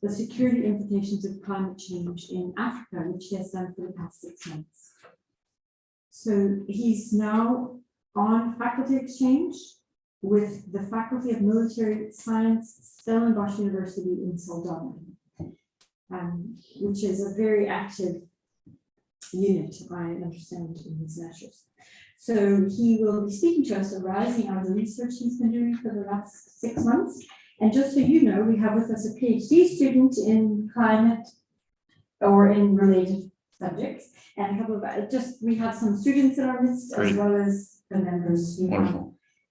the security implications of climate change in Africa, which he has done for the past 6 months. So he's now on faculty exchange with the Faculty of Military Science, Stellenbosch University in Saldanha, which is a very active unit, I understand, in his lectures. So he will be speaking to us arising out of the research he's been doing for the last 6 months. And just so you know, we have with us a PhD student in climate or in related subjects, and a couple of we have some students in our midst, as well as the members who have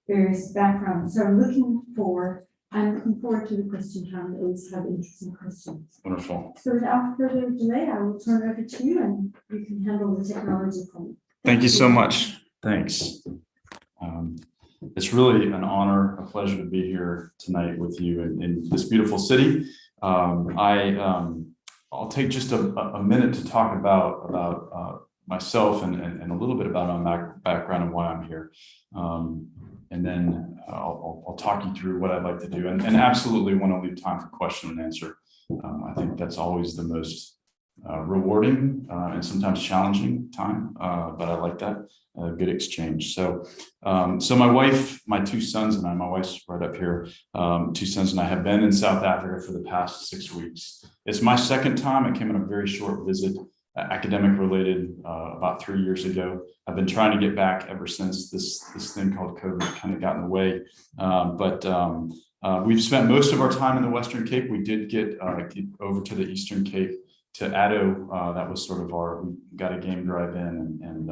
various backgrounds. So I'm looking forward to the question time. We always have interesting questions. Wonderful. So without further delay, I will turn it over to you, and you can handle the technology for me. Thank you so much. Thanks. It's really an honor, a pleasure to be here tonight with you in this beautiful city. I'll take just a minute to talk about myself and a little bit about my background and why I'm here. And then I'll talk you through what I'd like to do, and absolutely want to leave time for question and answer. I think that's always the most rewarding and sometimes challenging time, but I like that. Good exchange. So my wife, my 2 sons and I, my wife's right up here, 2 sons and I have been in South Africa for the past 6 weeks. It's my second time. I came on a very short visit, academic related, about 3 years ago. I've been trying to get back ever since this thing called COVID kind of got in the way. We've spent most of our time in the Western Cape. We did get over to the Eastern Cape to Agro. That was sort of we got a game drive in, and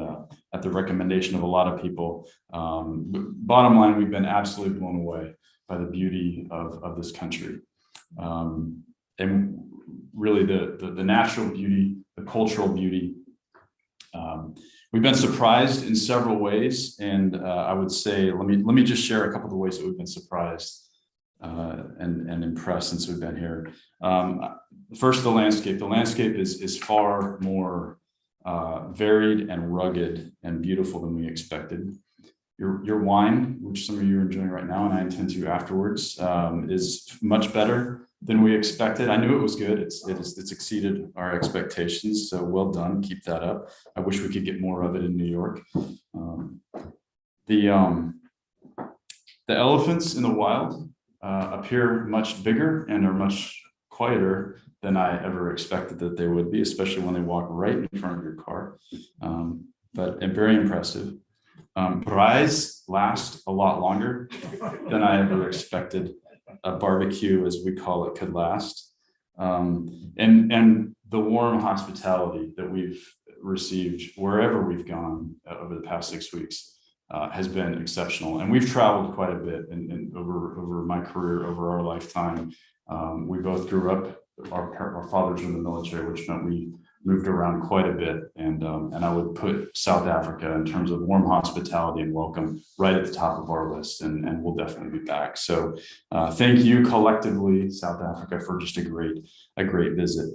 at the recommendation of a lot of people. Bottom line, we've been absolutely blown away by the beauty of this country. And really the natural beauty, the cultural beauty. We've been surprised in several ways, and I would say, let me just share a couple of the ways that we've been surprised and impressed since we've been here. First, the landscape. The landscape is far more varied and rugged and beautiful than we expected. Your wine, which some of you are enjoying right now, and I intend to afterwards, is much better than we expected. I knew it was good. It's exceeded our expectations. So well done. Keep that up. I wish we could get more of it in New York. The elephants in the wild appear much bigger and are much quieter than I ever expected that they would be, especially when they walk right in front of your car. But very impressive. Braais last a lot longer than I ever expected a barbecue, as we call it, could last. And the warm hospitality that we've received wherever we've gone over the past 6 weeks has been exceptional. And we've traveled quite a bit over my career, over our lifetime. We both grew up, our fathers were in the military, which meant we moved around quite a bit. And I would put South Africa in terms of warm hospitality and welcome right at the top of our list. And we'll definitely be back. So thank you collectively, South Africa, for just a great visit.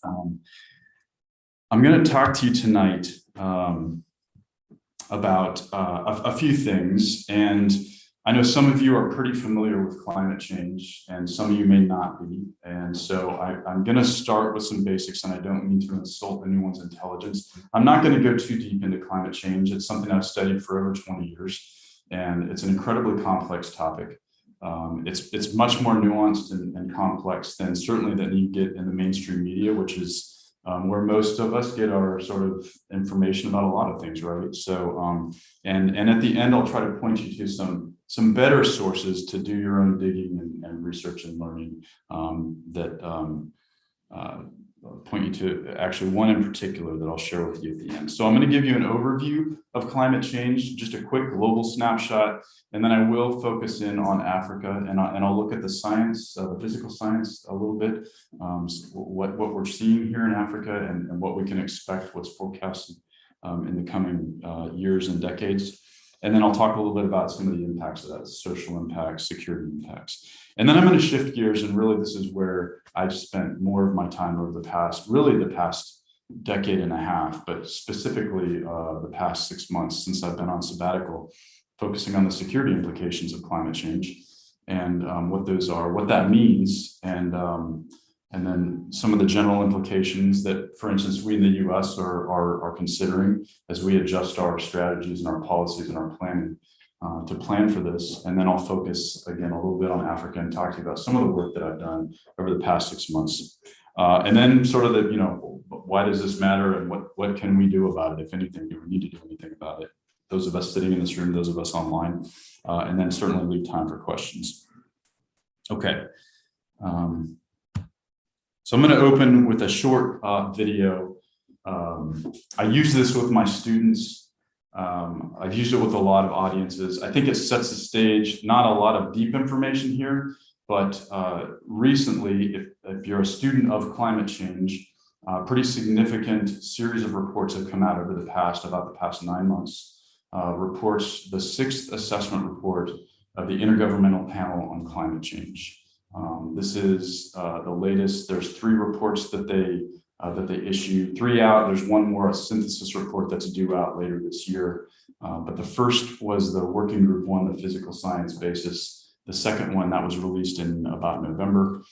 I'm going to talk to you tonight about a few things. And I know some of you are pretty familiar with climate change, and some of you may not be. And so I'm going to start with some basics, and I don't mean to insult anyone's intelligence. I'm not going to go too deep into climate change. It's something I've studied for over 20 years, and it's an incredibly complex topic. It's much more nuanced and complex than certainly that you get in the mainstream media, which is where most of us get our sort of information about a lot of things, right? So, and at the end, I'll try to point you to some better sources to do your own digging and research and learning that point you to actually one in particular that I'll share with you at the end. So I'm going to give you an overview of climate change, just a quick global snapshot, and then I will focus in on Africa, and I'll look at the science, the physical science a little bit, what we're seeing here in Africa and what we can expect, what's forecasted in the coming years and decades. And then I'll talk a little bit about some of the impacts of that, social impacts, security impacts. And then I'm going to shift gears, and really this is where I've spent more of my time over the past decade and a half, but specifically the past 6 months since I've been on sabbatical, focusing on the security implications of climate change. and what those are, what that means, and then some of the general implications that, for instance, we in the U.S. are considering as we adjust our strategies and our policies and our planning to plan for this. And then I'll focus again a little bit on Africa and talk to you about some of the work that I've done over the past 6 months. And then sort of the, why does this matter and what can we do about it? If anything, do we need to do anything about it? Those of us sitting in this room, those of us online, and then certainly leave time for questions. Okay. So I'm going to open with a short video. I use this with my students. I've used it with a lot of audiences. I think it sets the stage, not a lot of deep information here, but recently, if you're a student of climate change, a pretty significant series of reports have come out over about the past 9 months. Reports, the 6th assessment report of the Intergovernmental Panel on Climate Change. This is the latest. There's 3 reports that they issued, 3 out. There's one more, a synthesis report that's due out later this year. But the first was the working group 1, the physical science basis. The second one that was released in about November.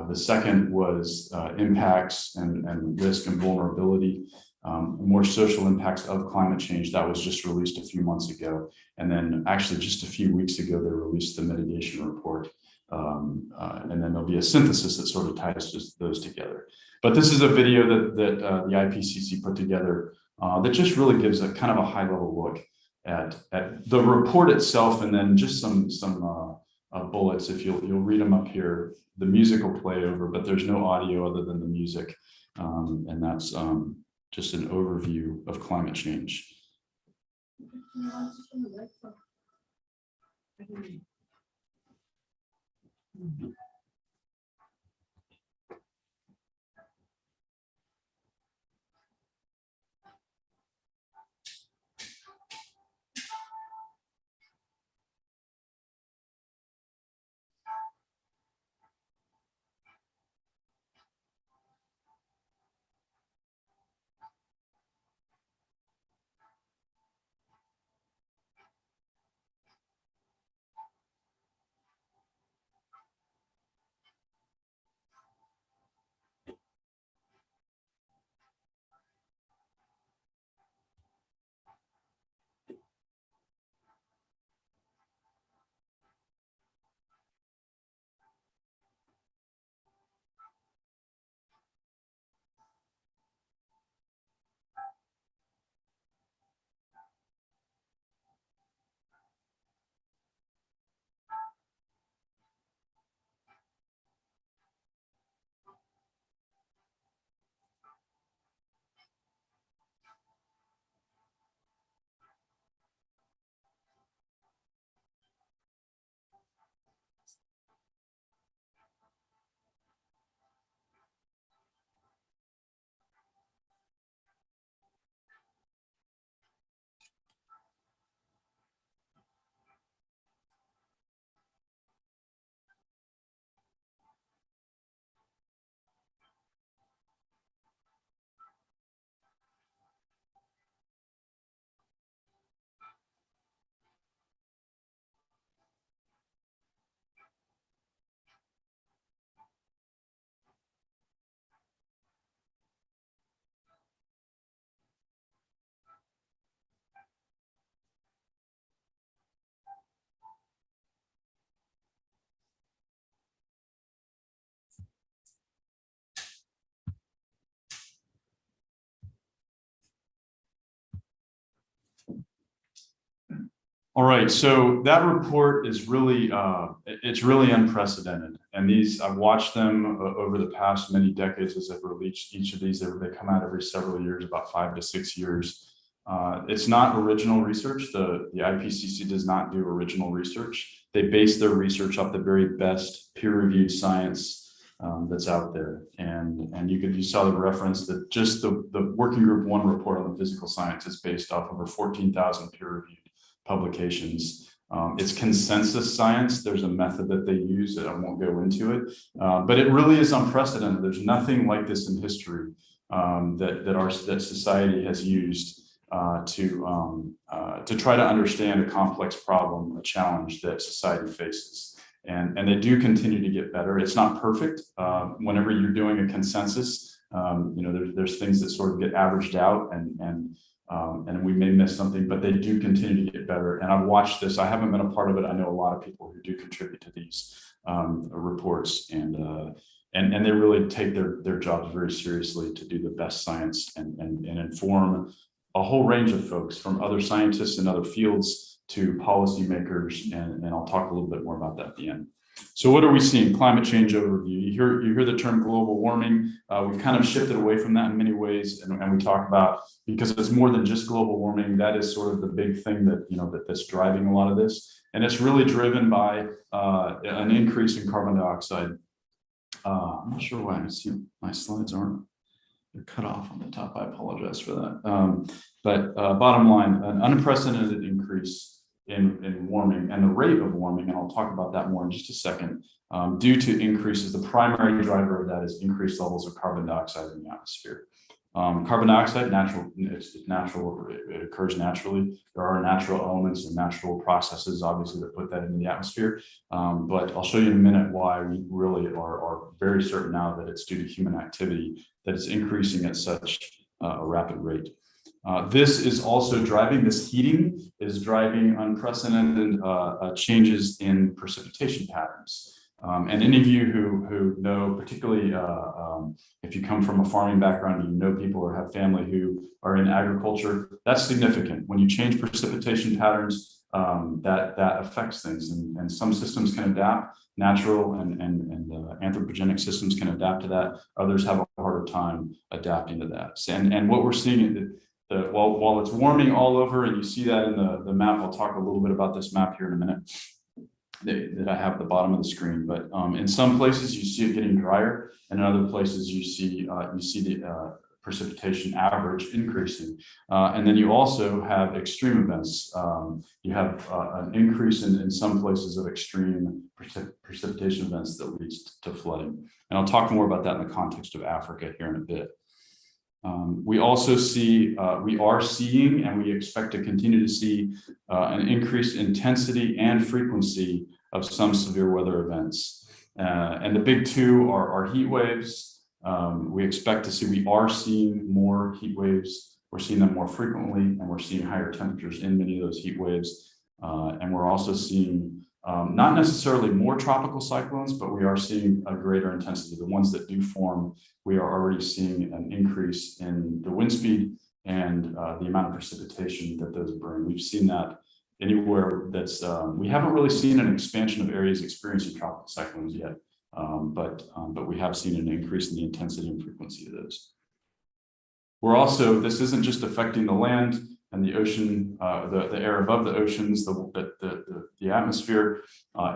The second was impacts and risk and vulnerability, more social impacts of climate change. That was just released a few months ago. And then actually just a few weeks ago, they released the mitigation report. And then there'll be a synthesis that sort of ties those together. But this is a video that the IPCC put together that just really gives a kind of a high level look at the report itself, and then just some bullets. If you'll read them up here, the music will play over, but there's no audio other than the music. And that's just an overview of climate change. All right, so that report is really, it's really unprecedented. And I've watched them over the past many decades as I've released each of these. They come out every several years, about 5 to 6 years. It's not original research. The IPCC does not do original research. They base their research off the very best peer-reviewed science that's out there. And you saw the reference that just the Working Group 1 report on the physical science is based off over 14,000 peer-reviewed publications. It's consensus science. There's a method that they use that I won't go into it, but it really is unprecedented. There's nothing like this in history that society has used to try to understand a complex problem, a challenge that society faces. and they do continue to get better. It's not perfect. Whenever you're doing a consensus, there's things that sort of get averaged out, and we may miss something, but they do continue to get better. And I've watched this. I haven't been a part of it. I know a lot of people who do contribute to these reports, and they really take their jobs very seriously to do the best science and inform a whole range of folks, from other scientists in other fields to policymakers, and I'll talk a little bit more about that at the end. So what are we seeing? Climate change overview. You hear the term global warming. We've kind of shifted away from that in many ways, and we talk about, because it's more than just global warming. That is sort of the big thing that's driving a lot of this, and it's really driven by an increase in carbon dioxide. I'm not sure why I see my slides they're cut off on the top. I apologize for that. But bottom line, an unprecedented increase in warming and the rate of warming, and I'll talk about that more in just a second, due to increases. The primary driver of that is increased levels of carbon dioxide in the atmosphere. Carbon dioxide, it's natural, it occurs naturally. There are natural elements and natural processes, obviously, that put that into the atmosphere. But I'll show you in a minute why we really are very certain now that it's due to human activity that it's increasing at such a rapid rate. This heating is driving unprecedented changes in precipitation patterns. And any of you who know, particularly if you come from a farming background, you know people or have family who are in agriculture, that's significant. When you change precipitation patterns, that affects things, and some systems can adapt. Natural and anthropogenic systems can adapt to that. Others have a harder time adapting to that. And what we're seeing, while it's warming all over, and you see that in the map. I'll talk a little bit about this map here in a minute that I have at the bottom of the screen. But in some places you see it getting drier, and in other places you see the precipitation average increasing. And then you also have extreme events. You have an increase in some places of extreme precipitation events that leads to flooding. And I'll talk more about that in the context of Africa here in a bit. We also see, we are seeing, and we expect to continue to see an increased intensity and frequency of some severe weather events. And the big two are heat waves. We expect to see, we are seeing more heat waves. We're seeing them more frequently, and we're seeing higher temperatures in many of those heat waves. And we're also seeing not necessarily more tropical cyclones, but we are seeing a greater intensity. The ones that do form, we are already seeing an increase in the wind speed and the amount of precipitation that those bring. We've seen that anywhere that's, we haven't really seen an expansion of areas experiencing tropical cyclones yet, but we have seen an increase in the intensity and frequency of those. We're also, this isn't just affecting the land and the ocean, the air above the oceans, the atmosphere.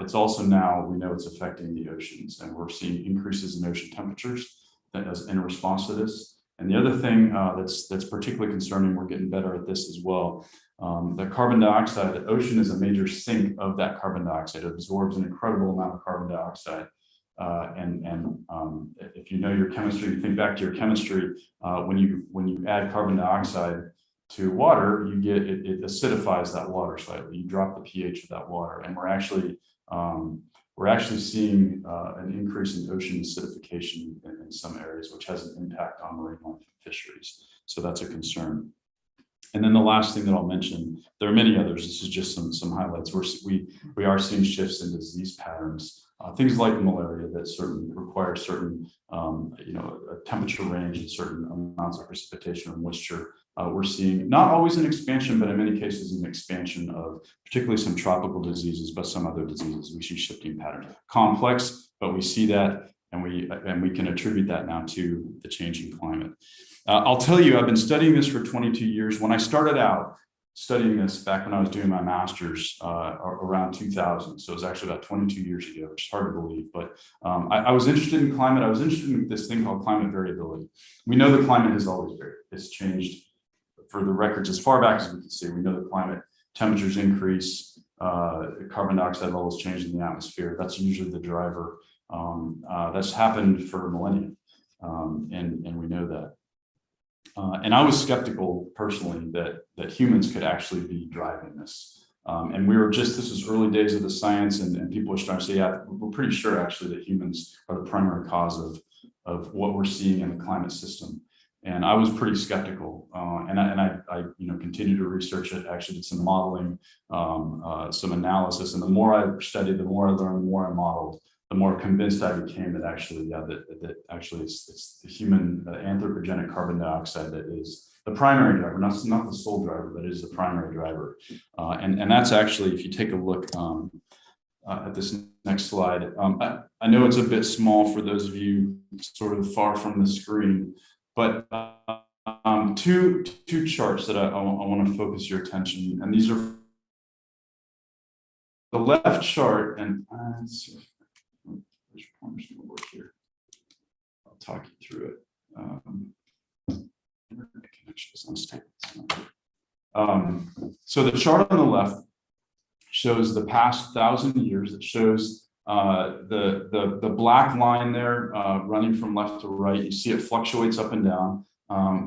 It's also now, we know it's affecting the oceans, and we're seeing increases in ocean temperatures in response to this. And the other thing that's particularly concerning, we're getting better at this as well. The carbon dioxide, the ocean is a major sink of that carbon dioxide. It absorbs an incredible amount of carbon dioxide. If you know your chemistry, you think back to your chemistry, when you add carbon dioxide to water, you get it acidifies that water slightly. You drop the pH of that water, and we're actually seeing an increase in ocean acidification in some areas, which has an impact on marine life and fisheries. So that's a concern. And then the last thing that I'll mention, there are many others. This is just some highlights. We are seeing shifts in disease patterns, things like malaria that require certain a temperature range and certain amounts of precipitation or moisture. We're seeing not always an expansion, but in many cases an expansion of particularly some tropical diseases, but some other diseases. We see shifting patterns. Complex, but we see that, and we can attribute that now to the changing climate. I'll tell you, I've been studying this for 22 years. When I started out studying this back when I was doing my master's around 2000, so it was actually about 22 years ago, which is hard to believe, but I was interested in climate. I was interested in this thing called climate variability. We know the climate has always varied. It's changed for the records as far back as we can see. We know the climate temperatures increase, carbon dioxide levels change in the atmosphere. That's usually the driver. That's happened for millennia, and we know that. And I was skeptical personally that humans could actually be driving this. And this was early days of the science, and people were starting to say, yeah, we're pretty sure actually that humans are the primary cause of what we're seeing in the climate system. And I was pretty skeptical, and I continued to research it. Actually, did some modeling, some analysis, and the more I studied, the more I learned, the more I modeled, the more convinced I became that actually, that actually it's the human anthropogenic carbon dioxide that is the primary driver, not the sole driver, but is the primary driver. And that's actually, if you take a look at this next slide, I know it's a bit small for those of you sort of far from the screen, but two charts that I want to focus your attention, and these are the left chart, and let's see which pointer's going to work here. I'll talk you through it. So the chart on the left shows the past 1,000 years. It shows the black line there running from left to right. You see it fluctuates up and down.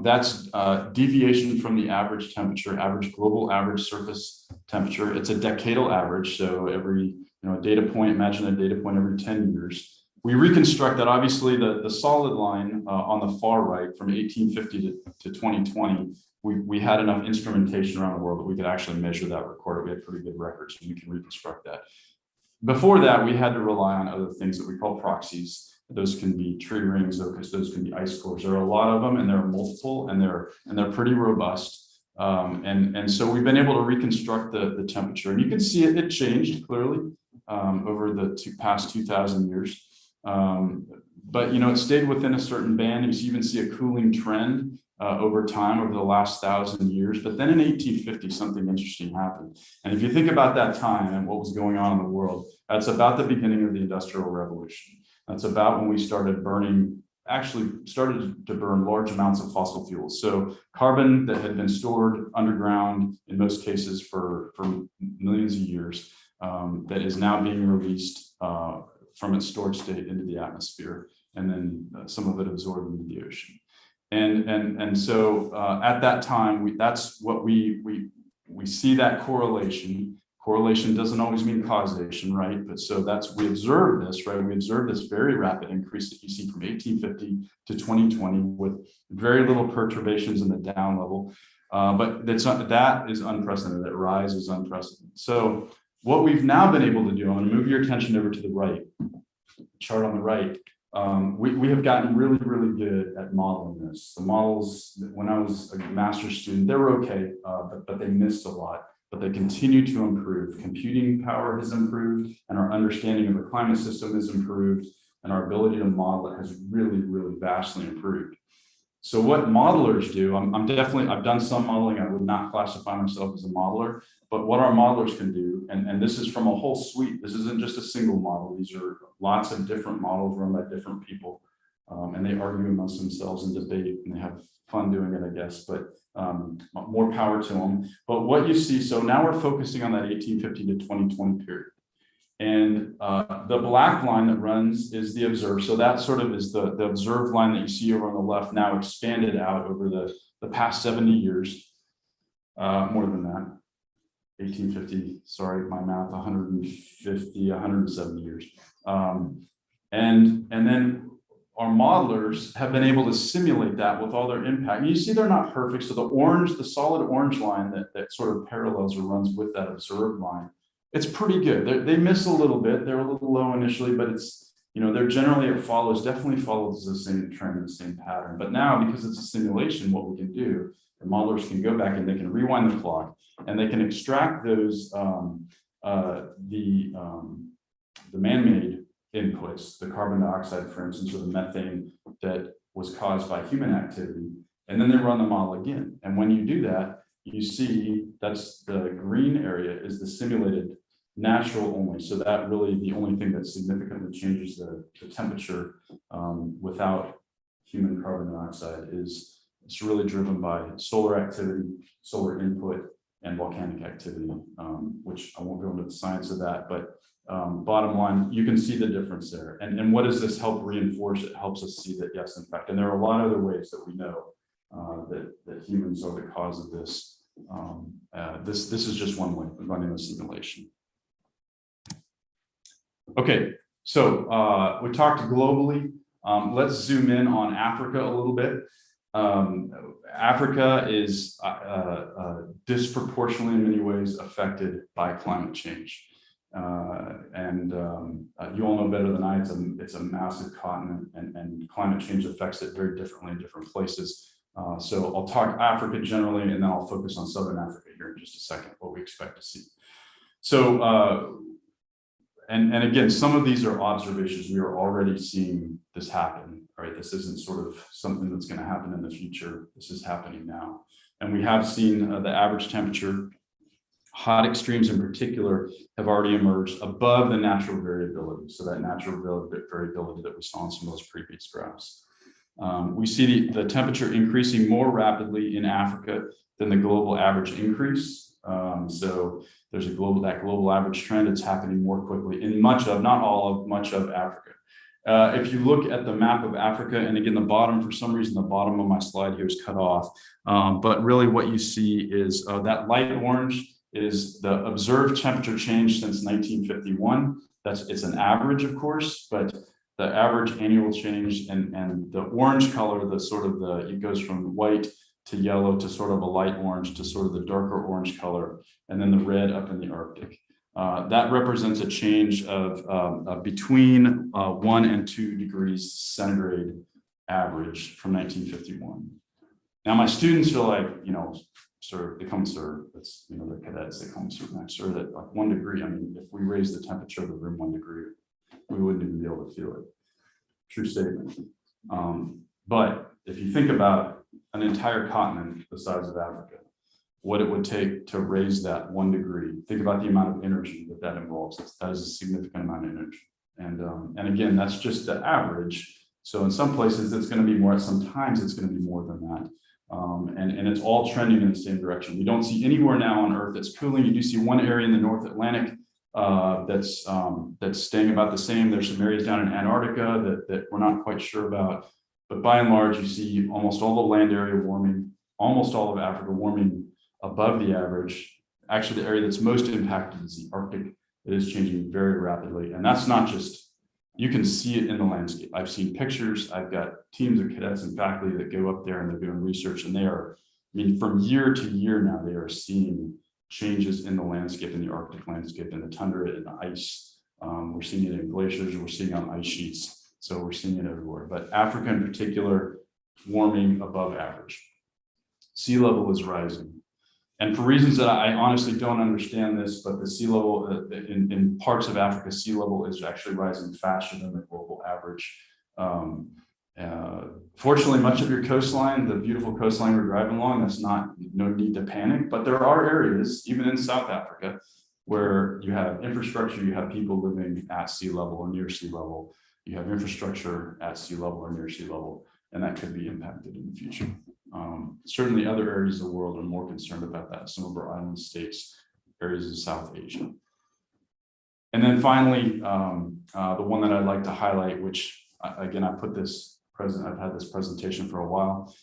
That's deviation from the average temperature, global average surface temperature. It's a decadal average. So every data point, imagine a data point every 10 years. We reconstruct that. Obviously, the solid line on the far right from 1850 to 2020, we had enough instrumentation around the world that we could actually measure that, record it. We had pretty good records, and we can reconstruct that. Before that, we had to rely on other things that we call proxies. Those can be tree rings, those can be ice cores. There are a lot of them, and there are multiple, and they're pretty robust. And so we've been able to reconstruct the temperature, and you can see it changed clearly over the past 2,000 years. But it stayed within a certain band. You even see a cooling trend over time, over the last 1,000 years. But then in 1850, something interesting happened. And if you think about that time and what was going on in the world, that's about the beginning of the Industrial Revolution. That's about when we started to burn large amounts of fossil fuels. So carbon that had been stored underground, in most cases for millions of years, that is now being released from its storage state into the atmosphere, and then some of it absorbed into the ocean. And so at that time, that's what we see, that correlation. Correlation doesn't always mean causation, right? But so we observe this, right? We observe this very rapid increase that you see from 1850 to 2020 with very little perturbations in the down level. But that is unprecedented. That rise is unprecedented. So what we've now been able to do, I'm going to move your attention over to the right, chart on the right. We have gotten really, really good at modeling this. The models, when I was a master's student, they were okay, but they missed a lot. But they continue to improve. Computing power has improved, and our understanding of the climate system has improved, and our ability to model it has really, really vastly improved. So what modelers do, I've done some modeling. I would not classify myself as a modeler, but what our modelers can do, and this is from a whole suite. This isn't just a single model. These are lots of different models run by different people, and they argue amongst themselves and debate, and they have fun doing it, I guess, but more power to them. But what you see, so now we're focusing on that 1850 to 2020 period. And the black line that runs is the observed. So that sort of is the observed line that you see over on the left, now expanded out over the past 70 years, more than that, 1850, sorry, my math, 170 years. And then our modelers have been able to simulate that with all their impact. And you see they're not perfect. So the solid orange line that sort of parallels or runs with that observed line, it's pretty good. They miss a little bit. They're a little low initially, but it's, they're generally, definitely follows the same trend, the same pattern. But now, because it's a simulation, what we can do, the modelers can go back and they can rewind the clock, and they can extract those, the man-made inputs, the carbon dioxide, for instance, or the methane that was caused by human activity, and then they run the model again. And when you do that, you see that's the green area is the simulated natural only. So that really the only thing that significantly changes the temperature without human carbon dioxide is it's really driven by solar activity, solar input, and volcanic activity, which I won't go into the science of that, but bottom line, you can see the difference there. And what does this help reinforce? It helps us see that, yes, in fact, and there are a lot of other ways that we know that humans are the cause of this This is just one way of running a simulation. Okay, so we talked globally. Let's zoom in on Africa a little bit. Africa is disproportionately in many ways affected by climate change. You all know better than I, it's a massive continent, and climate change affects it very differently in different places. So I'll talk Africa generally, and then I'll focus on Southern Africa here in just a second, what we expect to see. So, and again, some of these are observations. We are already seeing this happen, right? This isn't sort of something that's going to happen in the future. This is happening now. And we have seen the average temperature, hot extremes in particular, have already emerged above the natural variability. So that natural variability that we saw in some of those previous graphs. We see the temperature increasing more rapidly in Africa than the global average increase. So there's that global average trend. It's happening more quickly in much of, not all of, much of Africa. If you look at the map of Africa, and again, the bottom, for some reason, the bottom of my slide here is cut off. But really what you see is that light orange is the observed temperature change since 1951. It's an average, of course, but the average annual change, and the orange color, it goes from white to yellow to sort of a light orange to sort of the darker orange color, and then the red up in the Arctic. That represents a change of between 1 and 2 degrees centigrade average from 1951. Now, my students are like, sir, they come, sir, that's, the cadets, they come, sir, next, sir, that like 1 degree. I mean, if we raise the temperature of the room 1 degree, we wouldn't even be able to feel it. True statement. But if you think about an entire continent the size of Africa, what it would take to raise that 1 degree, think about the amount of energy that involves. That is a significant amount of energy. And again, that's just the average. So in some places it's going to be more, sometimes it's going to be more than that. And it's all trending in the same direction. We don't see anywhere now on Earth that's cooling. You do see one area in the North Atlantic that's staying about the same. There's some areas down in Antarctica that we're not quite sure about. But by and large, you see almost all the land area warming, almost all of Africa warming above the average. Actually, the area that's most impacted is the Arctic. It is changing very rapidly. And that's not just, you can see it in the landscape. I've seen pictures. I've got teams of cadets and faculty that go up there and they're doing research, and they are, from year to year now, they are seeing changes in the landscape, in the Arctic landscape, in the tundra, in the ice. We're seeing it in glaciers, we're seeing it on ice sheets. So we're seeing it everywhere, but Africa in particular, warming above average. Sea level is rising. And for reasons that I honestly don't understand this, but the sea level in parts of Africa, sea level is actually rising faster than the global average. Fortunately, much of your coastline, the beautiful coastline we're driving along, no need to panic, but there are areas, even in South Africa, where you have infrastructure, you have people living at sea level or near sea level. You have infrastructure at sea level or near sea level, and that could be impacted in the future. Certainly other areas of the world are more concerned about that. Some of our island states, areas of South Asia. And then finally, the one that I'd like to highlight, which again, I've had this presentation for a while,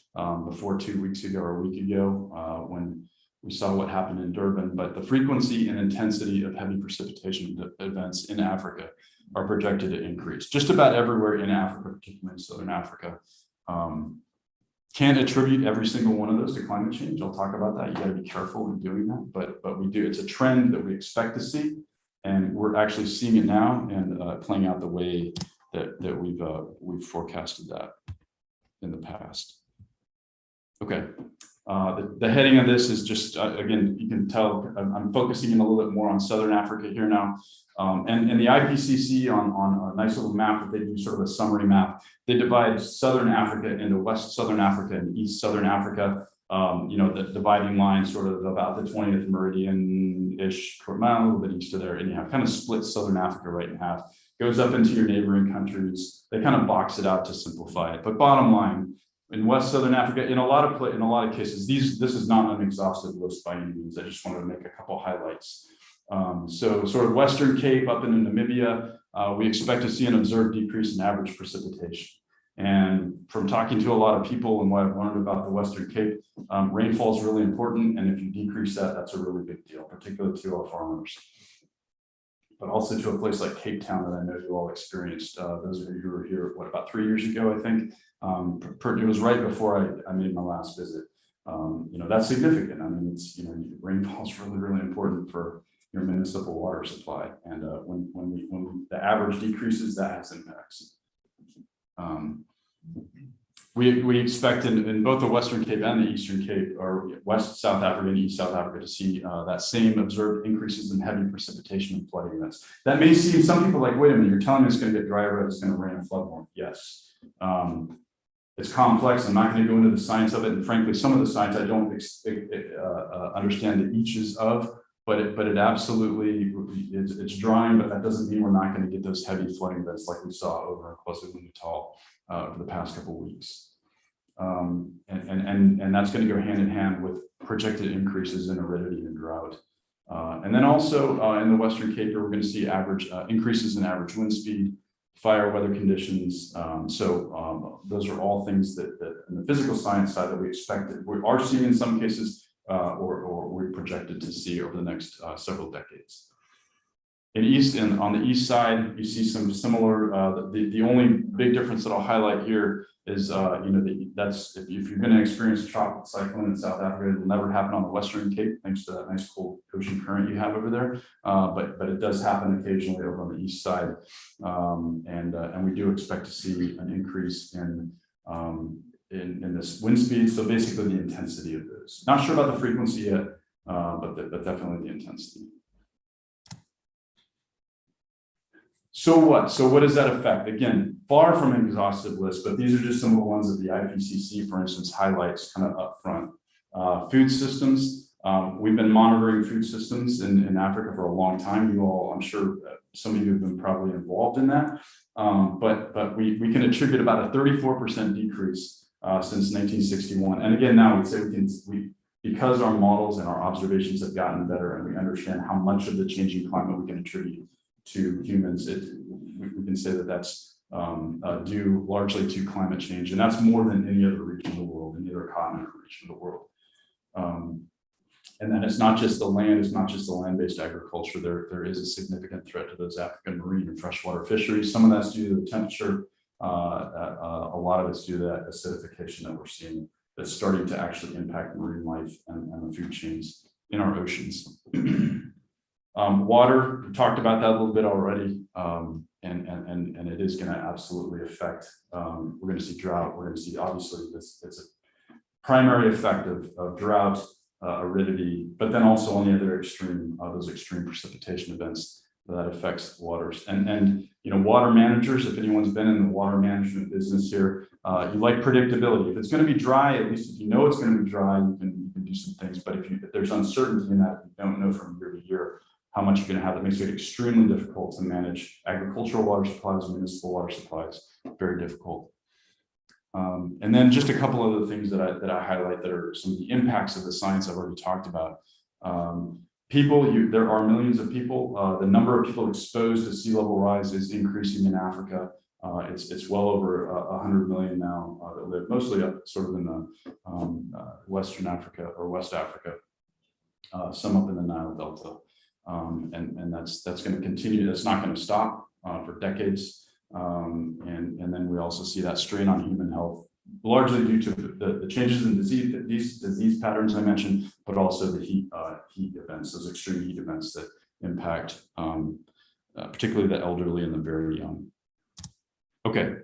before 2 weeks ago or a week ago, when we saw what happened in Durban, but the frequency and intensity of heavy precipitation events in Africa are projected to increase. Just about everywhere in Africa, particularly in Southern Africa. Can't attribute every single one of those to climate change. I'll talk about that. You got to be careful in doing that, but we do. It's a trend that we expect to see, and we're actually seeing it now and playing out the way that we've forecasted that in the past. Okay. The heading of this is just, again, you can tell I'm focusing in a little bit more on Southern Africa here now. And the IPCC on a nice little map that they do, sort of a summary map, they divide Southern Africa into West Southern Africa and East Southern Africa. The dividing line sort of about the 20th meridian-ish, a little bit east of there, anyhow, kind of splits Southern Africa right in half, goes up into your neighboring countries. They kind of box it out to simplify it. But bottom line, in West Southern Africa, in a lot of cases, this is not an exhaustive list by any means. I just wanted to make a couple highlights. So sort of Western Cape up in Namibia, we expect to see an observed decrease in average precipitation. And from talking to a lot of people and what I've learned about the Western Cape, rainfall is really important. And if you decrease that, that's a really big deal, particularly to our farmers. But also to a place like Cape Town that I know you all experienced. Those of you who were here, what, about 3 years ago, I think. It was right before I made my last visit. That's significant. I mean, it's, rainfall is really, really important for your municipal water supply. And when the average decreases, that has impacts. We expect in both the Western Cape and the Eastern Cape, or West South Africa and East South Africa, to see that same observed increases in heavy precipitation and flooding events. That may seem, some people like, wait a minute, you're telling me it's going to get drier, it's going to rain and flood more. Yes. It's complex. I'm not going to go into the science of it. And frankly, some of the science I don't understand the eaches of, but it absolutely, it's drying, but that doesn't mean we're not going to get those heavy flooding events like we saw over in KwaZulu-Natal over the past couple of weeks. And that's going to go hand in hand with projected increases in aridity and drought. And then also in the Western Cape, we're going to see average increases in average wind speed, fire weather conditions. Those are all things that in the physical science side that we expected, we are seeing in some cases, or we're projected to see over the next several decades. On the east side, you see some similar. The only big difference that I'll highlight here is, that's if you're going to experience a tropical cyclone in South Africa, it will never happen on the Western Cape, thanks to that nice cold ocean current you have over there. But it does happen occasionally over on the east side, and we do expect to see an increase in this wind speed. So basically, the intensity of those. Not sure about the frequency yet, but definitely the intensity. So what? So what does that affect? Again, far from an exhaustive list, but these are just some of the ones that the IPCC, for instance, highlights kind of up front. Food systems. We've been monitoring food systems in Africa for a long time. You all, I'm sure some of you have been probably involved in that. But we can attribute about a 34% decrease since 1961. And again, now we'd say because our models and our observations have gotten better and we understand how much of the changing climate we can attribute to humans, we can say that that's due largely to climate change, and that's more than any other region of the world, any other continent or region of the world. And then it's not just the land, it's not just the land-based agriculture. There is a significant threat to those African marine and freshwater fisheries. Some of that's due to the temperature. A lot of it's due to that acidification that we're seeing that's starting to actually impact marine life and the food chains in our oceans. Water, we talked about that a little bit already, and it is going to absolutely affect. We're going to see drought. We're going to see, obviously, it's a primary effect of drought, aridity, but then also on the other extreme, those extreme precipitation events that affects waters. And water managers, if anyone's been in the water management business here, you like predictability. If it's going to be dry, at least if you know it's going to be dry, you can do some things. But if there's uncertainty in that, if you don't know from year to year how much you're going to have, that makes it extremely difficult to manage agricultural water supplies, municipal water supplies. Very difficult. And then just a couple of other things that I highlight that are some of the impacts of the science I've already talked about. There are millions of people. The number of people exposed to sea level rise is increasing in Africa. It's well over 100 million now that live mostly up sort of in the Western Africa or West Africa, some up in the Nile Delta. And that's going to continue. That's not going to stop for decades. And then we also see that strain on human health, largely due to the changes in disease patterns I mentioned, but also the heat events, those extreme heat events that impact particularly the elderly and the very young. Okay.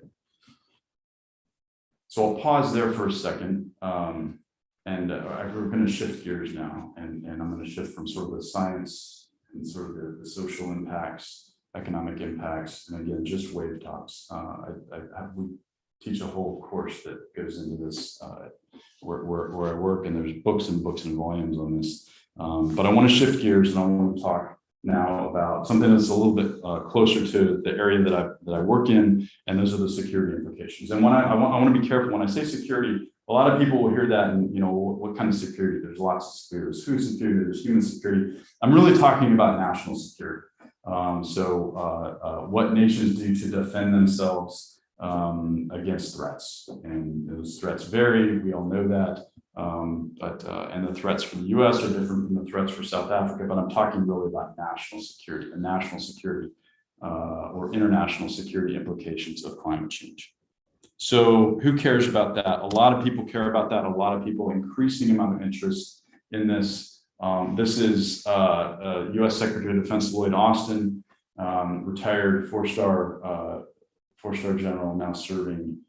So I'll pause there for a second. And we're going to shift gears now, and I'm going to shift from sort of the science and sort of the social impacts, economic impacts, and again, just wave tops. We teach a whole course that goes into this where I work, and there's books and books and volumes on this. But I want to shift gears, and I want to talk now about something that's a little bit closer to the area that I work in, and those are the security implications. And when I want to be careful when I say security. A lot of people will hear that and, what kind of security? There's lots of security. There's food security, there's human security. I'm really talking about national security. What nations do to defend themselves against threats. And those threats vary, we all know that. And the threats from the US are different from the threats for South Africa, but I'm talking really about national security and national security or international security implications of climate change. So who cares about that? A lot of people care about that. A lot of people, increasing amount of interest in this. This is US Secretary of Defense Lloyd Austin, retired four-star general, now serving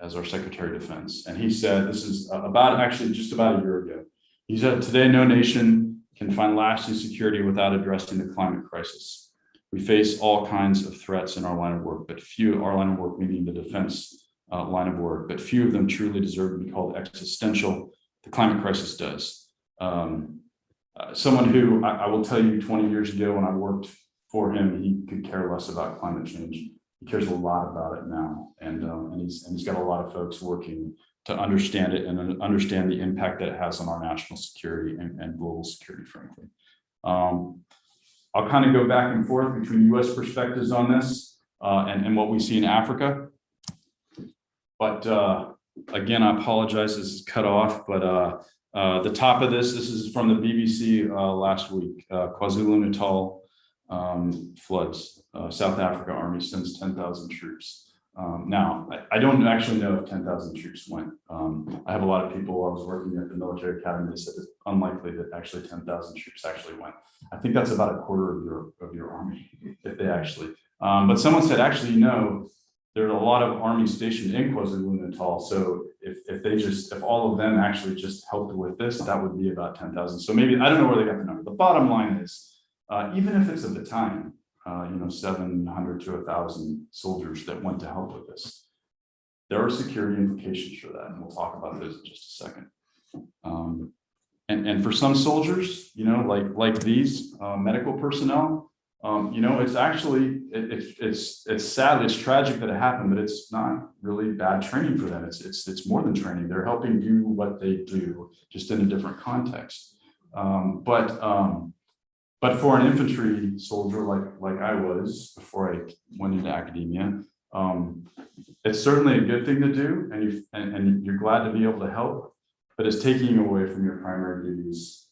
as our Secretary of Defense. And he said, this is just about a year ago. He said, today, no nation can find lasting security without addressing the climate crisis. We face all kinds of threats in our line of work, our line of work, meaning the defense line of work, but few of them truly deserve to be called existential. The climate crisis does. Someone who I will tell you 20 years ago when I worked for him, he could care less about climate change. He cares a lot about it now. And he's got a lot of folks working to understand it and understand the impact that it has on our national security and global security, frankly. I'll kind of go back and forth between US perspectives on this and what we see in Africa. But again, I apologize, this is cut off, but the top of this is from the BBC last week. KwaZulu-Natal floods. South Africa Army sends 10,000 troops. Now, I don't actually know if 10,000 troops went. I have a lot of people, I was working at the military academy, they said it's unlikely that actually 10,000 troops actually went. I think that's about a quarter of your army, if they actually. But someone said, actually, no, there are a lot of armies stationed in KwaZulu-Natal. So if all of them actually just helped with this, that would be about 10,000. So maybe, I don't know where they got the number. The bottom line is, even if it's a battalion, 700 to 1,000 soldiers that went to help with this, there are security implications for that. And we'll talk about those in just a second. And for some soldiers, like these medical personnel, it's actually, it's sad, it's tragic that it happened, but it's not really bad training for them. It's more than training. They're helping do what they do, just in a different context. But for an infantry soldier like I was before I went into academia, it's certainly a good thing to do, and you're glad to be able to help, but it's taking you away from your primary duties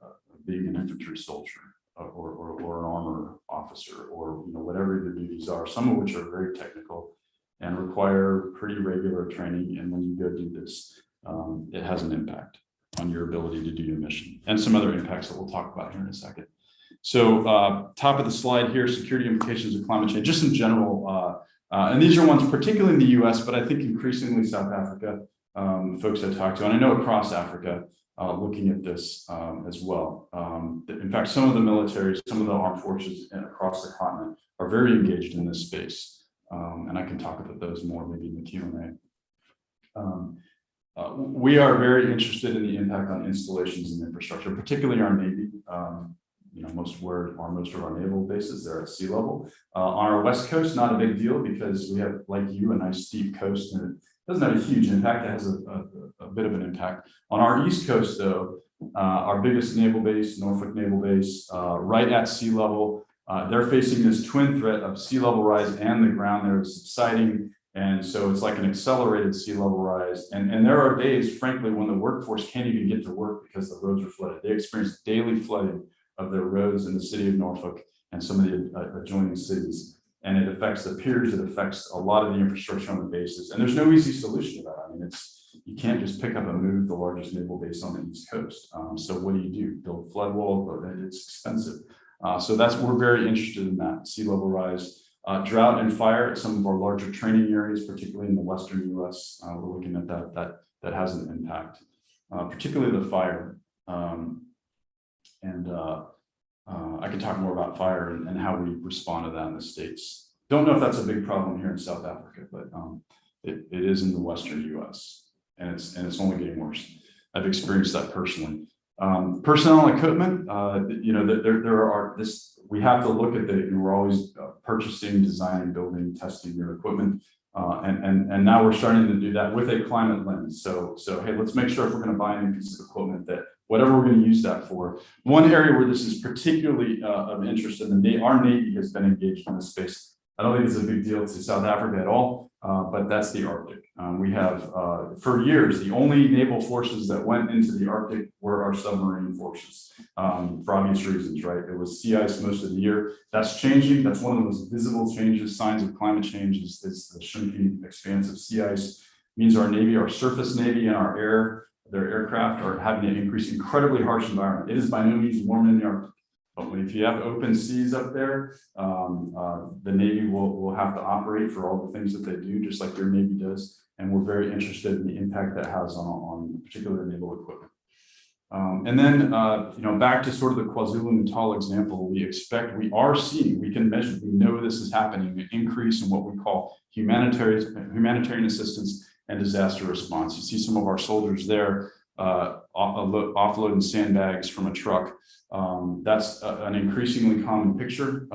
of being an infantry soldier or an armor officer, or whatever your duties are, some of which are very technical and require pretty regular training. And when you go do this, it has an impact on your ability to do your mission, and some other impacts that we'll talk about here in a second. So top of the slide here, security implications of climate change, just in general. And these are ones particularly in the US, but I think increasingly South Africa, folks I talked to, and I know across Africa, looking at this as well. In fact, some of the militaries, some of the armed forces across the continent are very engaged in this space. And I can talk about those more maybe in the Q&A. We are very interested in the impact on installations and infrastructure, particularly our Navy. Most of our naval bases, they're at sea level. On our West Coast, not a big deal because we have, like you, a nice steep coast, and it doesn't have a huge impact. It has a bit of an impact. On our East Coast, though, our biggest naval base, Norfolk Naval Base, right at sea level, they're facing this twin threat of sea level rise and the ground there is subsiding. And so it's like an accelerated sea level rise. And there are days, frankly, when the workforce can't even get to work because the roads are flooded. They experience daily flooding of their roads in the city of Norfolk and some of the adjoining cities. And it affects the piers, it affects a lot of the infrastructure on the bases. And there's no easy solution to that. I mean, you can't just pick up and move the largest naval base on the East Coast. So what do? Build flood walls, but it's expensive. So we're very interested in that, sea level rise. Drought and fire at some of our larger training areas, particularly in the Western US. We're looking at that has an impact, particularly the fire. I can talk more about fire and how we respond to that in the States. Don't know if that's a big problem here in South Africa, but it is in the Western US, and it's only getting worse. I've experienced that personally. Personnel and equipment, we have to look at we're always purchasing, designing, building, testing your equipment. And now we're starting to do that with a climate lens. So hey, let's make sure if we're going to buy any piece of equipment that whatever we're going to use that for. One area where this is particularly of interest, and our Navy has been engaged in this space I don't think it's a big deal to South Africa at all, but that's the Arctic. We have, for years, the only naval forces that went into the Arctic were our submarine forces, for obvious reasons, right? It was sea ice most of the year. That's changing. That's one of the most visible changes, signs of climate change is the shrinking expanse of sea ice. It means our Navy, our surface Navy and their aircraft are having to increase incredibly harsh environment. It is by no means warm in the Arctic. But if you have open seas up there, the Navy will have to operate for all the things that they do, just like your Navy does. And we're very interested in the impact that has on particular naval equipment. And then, back to sort of the KwaZulu-Natal example, we are seeing, we can measure, we know this is happening, an increase in what we call humanitarian assistance and disaster response. You see some of our soldiers there offloading sandbags from a truck. That's an increasingly common picture.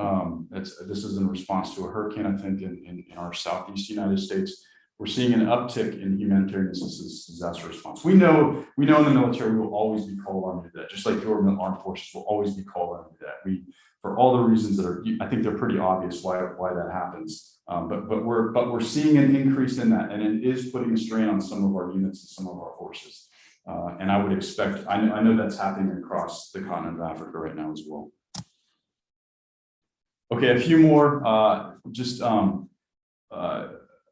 This is in response to a hurricane, I think, in our southeast United States. We're seeing an uptick in humanitarian assistance disaster response. We know in the military we will always be called on to do that, just like your armed forces will always be called on to do that. For all the reasons that I think they're pretty obvious why that happens. But we're seeing an increase in that, and it is putting a strain on some of our units and some of our forces. And I would expect, I know that's happening across the continent of Africa right now as well. Okay, a few more,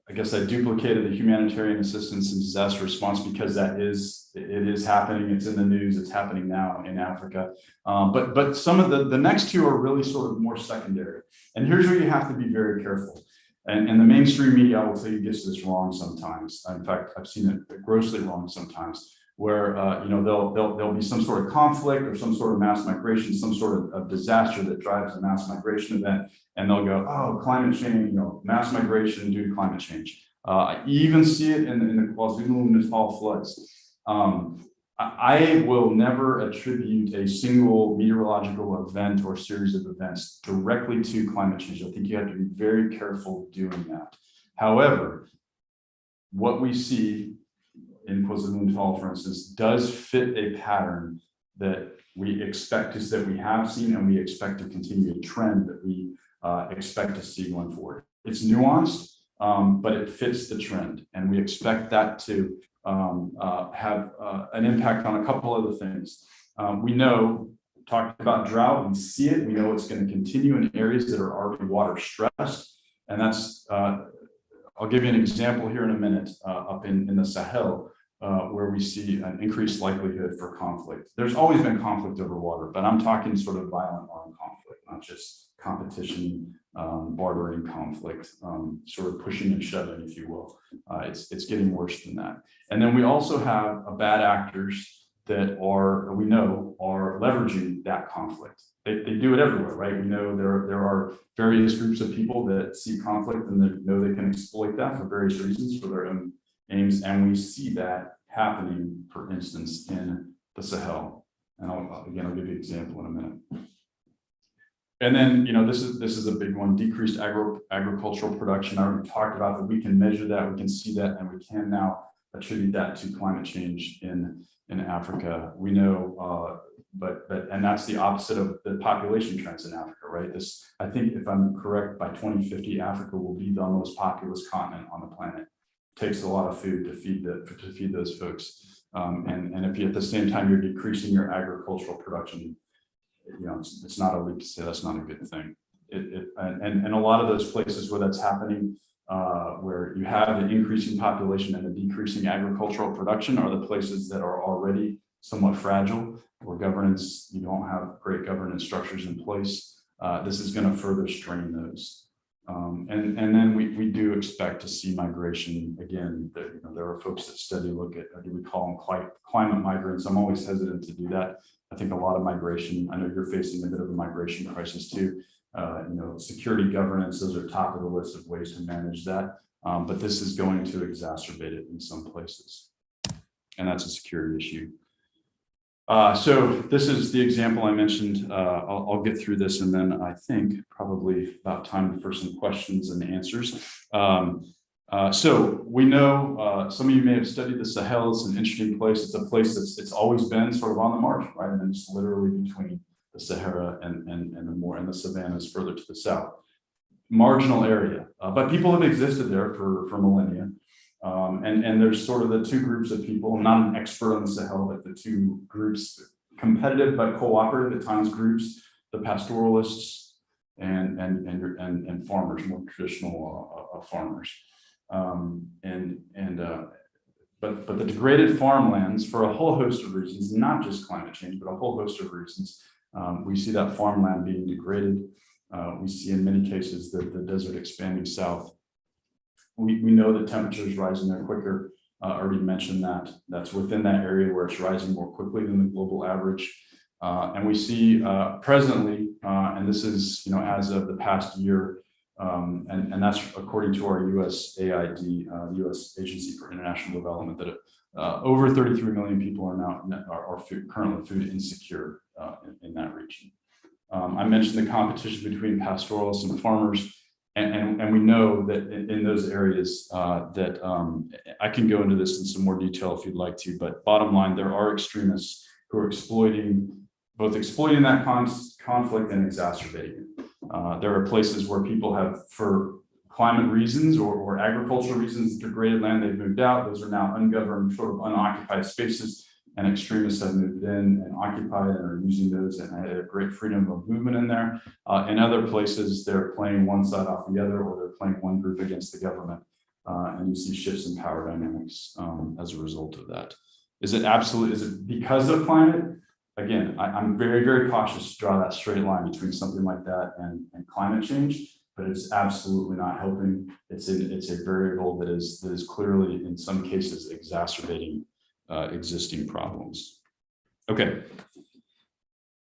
I guess I duplicated the humanitarian assistance and disaster response because it is happening. It's in the news. It's happening now in Africa. But some of the next two are really sort of more secondary. And here's where you have to be very careful. And the mainstream media, I will tell you, gets this wrong sometimes. In fact, I've seen it grossly wrong sometimes, where there'll be some sort of conflict or some sort of mass migration, some sort of disaster that drives a mass migration event, and they'll go, oh, climate change, mass migration due to climate change. I even see it in the KwaZulu-Natal floods. I will never attribute a single meteorological event or series of events directly to climate change. I think you have to be very careful doing that. However, what we see in KwaZulu-Natal, for instance, does fit a pattern that we have seen, and we expect to continue a trend that we expect to see going forward. It's nuanced, but it fits the trend, and we expect that to have an impact on a couple other things. Talked about drought, we see it. We know it's going to continue in areas that are already water stressed, and that's. I'll give you an example here in a minute. Up in the Sahel, where we see an increased likelihood for conflict. There's always been conflict over water, but I'm talking sort of violent armed conflict, not just competition, bartering conflict, sort of pushing and shoving, if you will. It's getting worse than that. And then we also have bad actors that we know are leveraging that conflict. They do it everywhere, right? We know there are various groups of people that see conflict and they know they can exploit that for various reasons, for their own aims, and we see that happening, for instance, in the Sahel. And I'll give you an example in a minute. And then, this is a big one: decreased agricultural production. I already talked about that. We can measure that, we can see that, and we can now attribute that to climate change in Africa. We know, and that's the opposite of the population trends in Africa, right? I think, if I'm correct, by 2050, Africa will be the most populous continent on the planet. Takes a lot of food to feed those folks, and if you, at the same time, you're decreasing your agricultural production, it's not a leap to say that's not a good thing. And a lot of those places where that's happening, where you have an increasing population and a decreasing agricultural production, are the places that are already somewhat fragile, where you don't have great governance structures in place. This is going to further strain those. And then we do expect to see migration again. There are folks that look at, do we call them climate migrants? I'm always hesitant to do that. I think a lot of migration, I know you're facing a bit of a migration crisis too. Security governance, those are top of the list of ways to manage that. But this is going to exacerbate it in some places. And that's a security issue. So this is the example I mentioned. I'll get through this, and then I think probably about time for some questions and answers. So we know, some of you may have studied the Sahel. It's an interesting place. It's a place it's always been sort of on the margin, right? And it's literally between the Sahara and the savannas further to the south. marginal area, but people have existed there for millennia. And there's sort of the two groups of people. I'm not an expert on the Sahel, but the two groups, competitive but cooperative at times groups, the pastoralists and farmers, more traditional farmers. But the degraded farmlands, for a whole host of reasons, not just climate change, but a whole host of reasons, we see that farmland being degraded. We see in many cases the desert expanding south. We know that temperatures rising there quicker. Already mentioned that. That's within that area where it's rising more quickly than the global average. And we see presently, and this is as of the past year, and that's according to our USAID, the U.S. Agency for International Development, that over 33 million people are currently food insecure in that region. I mentioned the competition between pastoralists and farmers. And we know that in those areas that I can go into this in some more detail if you'd like to, but bottom line, there are extremists who are both exploiting that conflict and exacerbating it. There are places where people have, for climate reasons or agricultural reasons, degraded land, they've moved out. Those are now ungoverned, sort of unoccupied spaces, and extremists have moved in and occupied and are using those and had a great freedom of movement in there. In other places, they're playing one side off the other, or they're playing one group against the government. And you see shifts in power dynamics as a result of that. Is it because of climate? Again, I'm very, very cautious to draw that straight line between something like that and climate change, but it's absolutely not helping. It's a variable that is clearly, in some cases, exacerbating existing problems. Okay.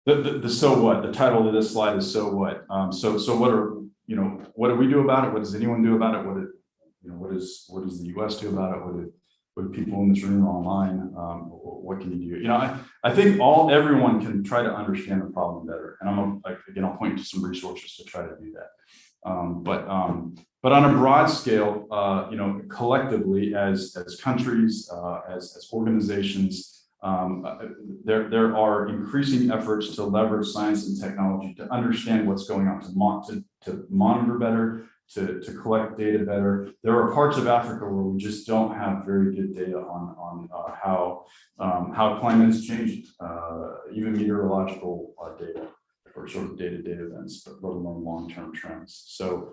The so what? The title of this slide is so what. So what do we do about it? What does anyone do about it? What does the U.S. do about it? What do people in this room or online? What can you do? I think everyone can try to understand the problem better. And I'll point you to some resources to try to do that. But on a broad scale, collectively as countries, as organizations, there are increasing efforts to leverage science and technology to understand what's going on, to monitor better, to collect data better. There are parts of Africa where we just don't have very good data on how climate is changing, even meteorological data for sort of day-to-day events, but let alone long-term trends. So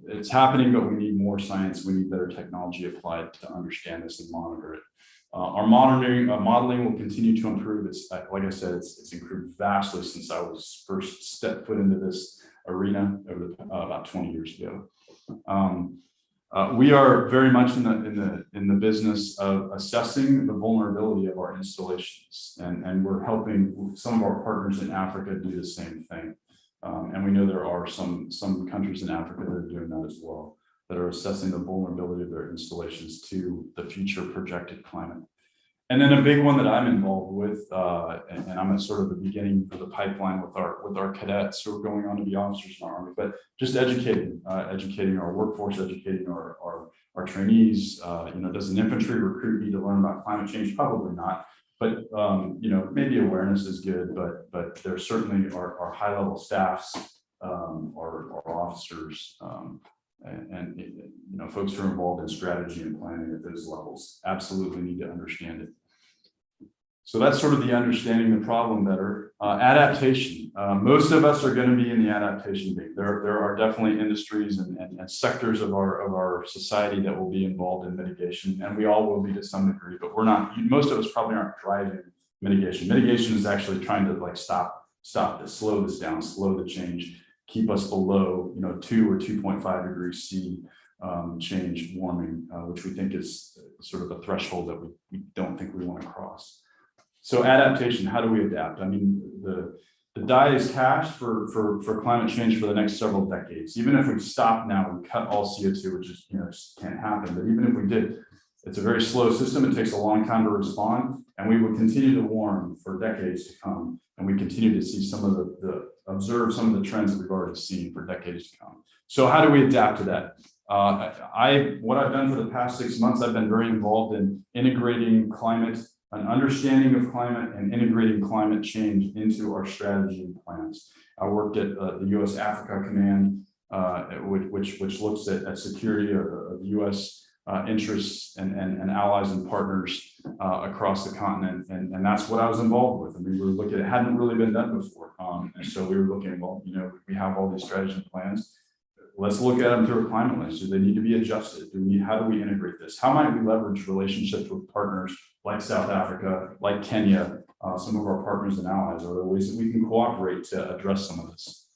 it's happening, but we need more science. We need better technology applied to understand this and monitor it. Our modeling will continue to improve. It's like I said, it's improved vastly since I was first stepped foot into this arena over about 20 years ago. We are very much in the business of assessing the vulnerability of our installations, and we're helping some of our partners in Africa do the same thing. And we know there are some countries in Africa that are doing that as well, that are assessing the vulnerability of their installations to the future projected climate. And then a big one that I'm involved with, and I'm at sort of the beginning of the pipeline with our cadets who are going on to be officers in our Army, but just educating our workforce, educating our trainees. Does an infantry recruit need to learn about climate change? Probably not. But maybe awareness is good, but there certainly are high-level staffs, our officers, and folks who are involved in strategy and planning at those levels absolutely need to understand it. So that's sort of the understanding the problem better. Adaptation. Most of us are going to be in the adaptation game. There are definitely industries and sectors of our society that will be involved in mitigation, and we all will be to some degree, but we're not. Most of us probably aren't driving mitigation. Mitigation is actually trying to stop this, slow this down, slow the change, keep us below 2 or 2.5 degrees C change warming, which we think is sort of a threshold that we don't think we want to cross. So adaptation, how do we adapt? I mean, the die is cast for climate change for the next several decades. Even if we stop now, we cut all CO2, which is just can't happen. But even if we did, it's a very slow system. It takes a long time to respond, and we will continue to warm for decades to come. And we continue to see observe some of the trends that we've already seen for decades to come. So how do we adapt to that? What I've done for the past 6 months, I've been very involved in integrating an understanding of climate and integrating climate change into our strategy and plans. I worked at the U.S. Africa Command which looks at security of U.S. Interests and allies and partners across the continent, and that's what I was involved with. I mean, we were looking, it hadn't really been done before, and so we were looking, well, we have all these strategies and plans. Let's look at them through a climate lens. Do they need to be adjusted? How do we integrate this? How might we leverage relationships with partners like South Africa, like Kenya, some of our partners and allies? Are there ways that we can cooperate to address some of this?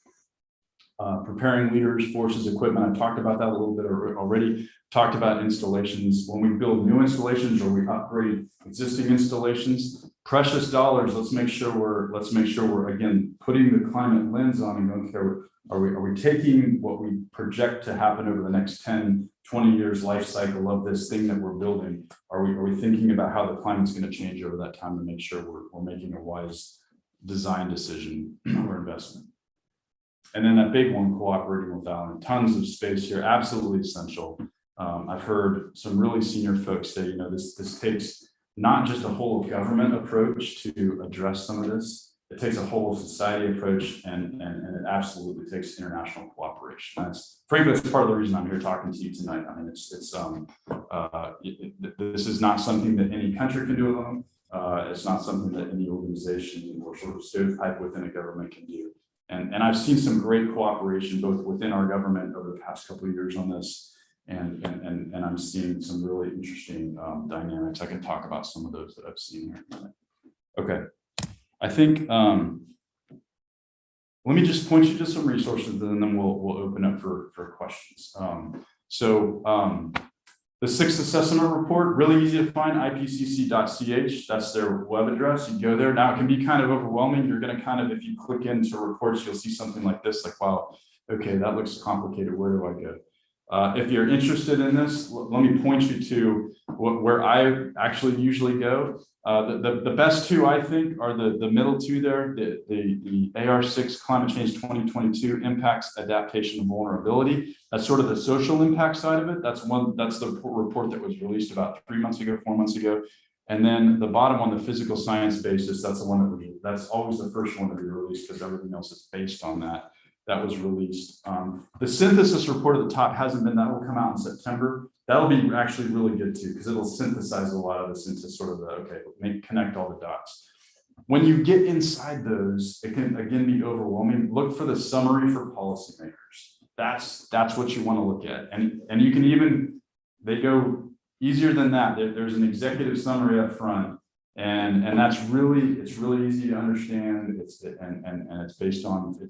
Preparing leaders, forces, equipment. I talked about that a little bit already. Talked about installations. When we build new installations or we upgrade existing installations, precious dollars. Let's make sure we're again putting the climate lens on and don't care. Are we taking what we project to happen over the next 10, 20 years life cycle of this thing that we're building? Are we thinking about how the climate's going to change over that time to make sure we're making a wise design decision or investment? And then that big one, cooperating with Alan. Tons of space here, absolutely essential. I've heard some really senior folks say, this takes not just a whole of government approach to address some of this. It takes a whole of society approach, and it absolutely takes international cooperation. Frankly, that's part of the reason I'm here talking to you tonight. I mean, this is not something that any country can do alone. It's not something that any organization or sort of stovepipe within a government can do. And I've seen some great cooperation both within our government over the past couple of years on this, and I'm seeing some really interesting dynamics. I can talk about some of those that I've seen here. Okay, I think let me just point you to some resources, and then we'll open up for questions. The sixth assessment report, really easy to find, ipcc.ch. That's their web address. You go there. Now it can be kind of overwhelming. You're going to kind of, if you click into reports, you'll see something like this, like, wow, okay, that looks complicated. Where do I go? If you're interested in this, let me point you to where I actually usually go. The best two, I think, are the middle two there, the AR6 Climate Change 2022 Impacts, Adaptation, and Vulnerability. That's sort of the social impact side of it. That's the report that was released about 4 months ago. And then the bottom one, the physical science basis, that's the one that's always the first one to be released because everything else is based on that. That was released. The synthesis report at the top hasn't been, that will come out in September. That'll be actually really good too, because it'll synthesize a lot of this into sort of connect all the dots. When you get inside those, it can again be overwhelming. Look for the summary for policymakers. That's what you want to look at. And you can even, they go easier than that. There's an executive summary up front. And it's really easy to understand. It's based on the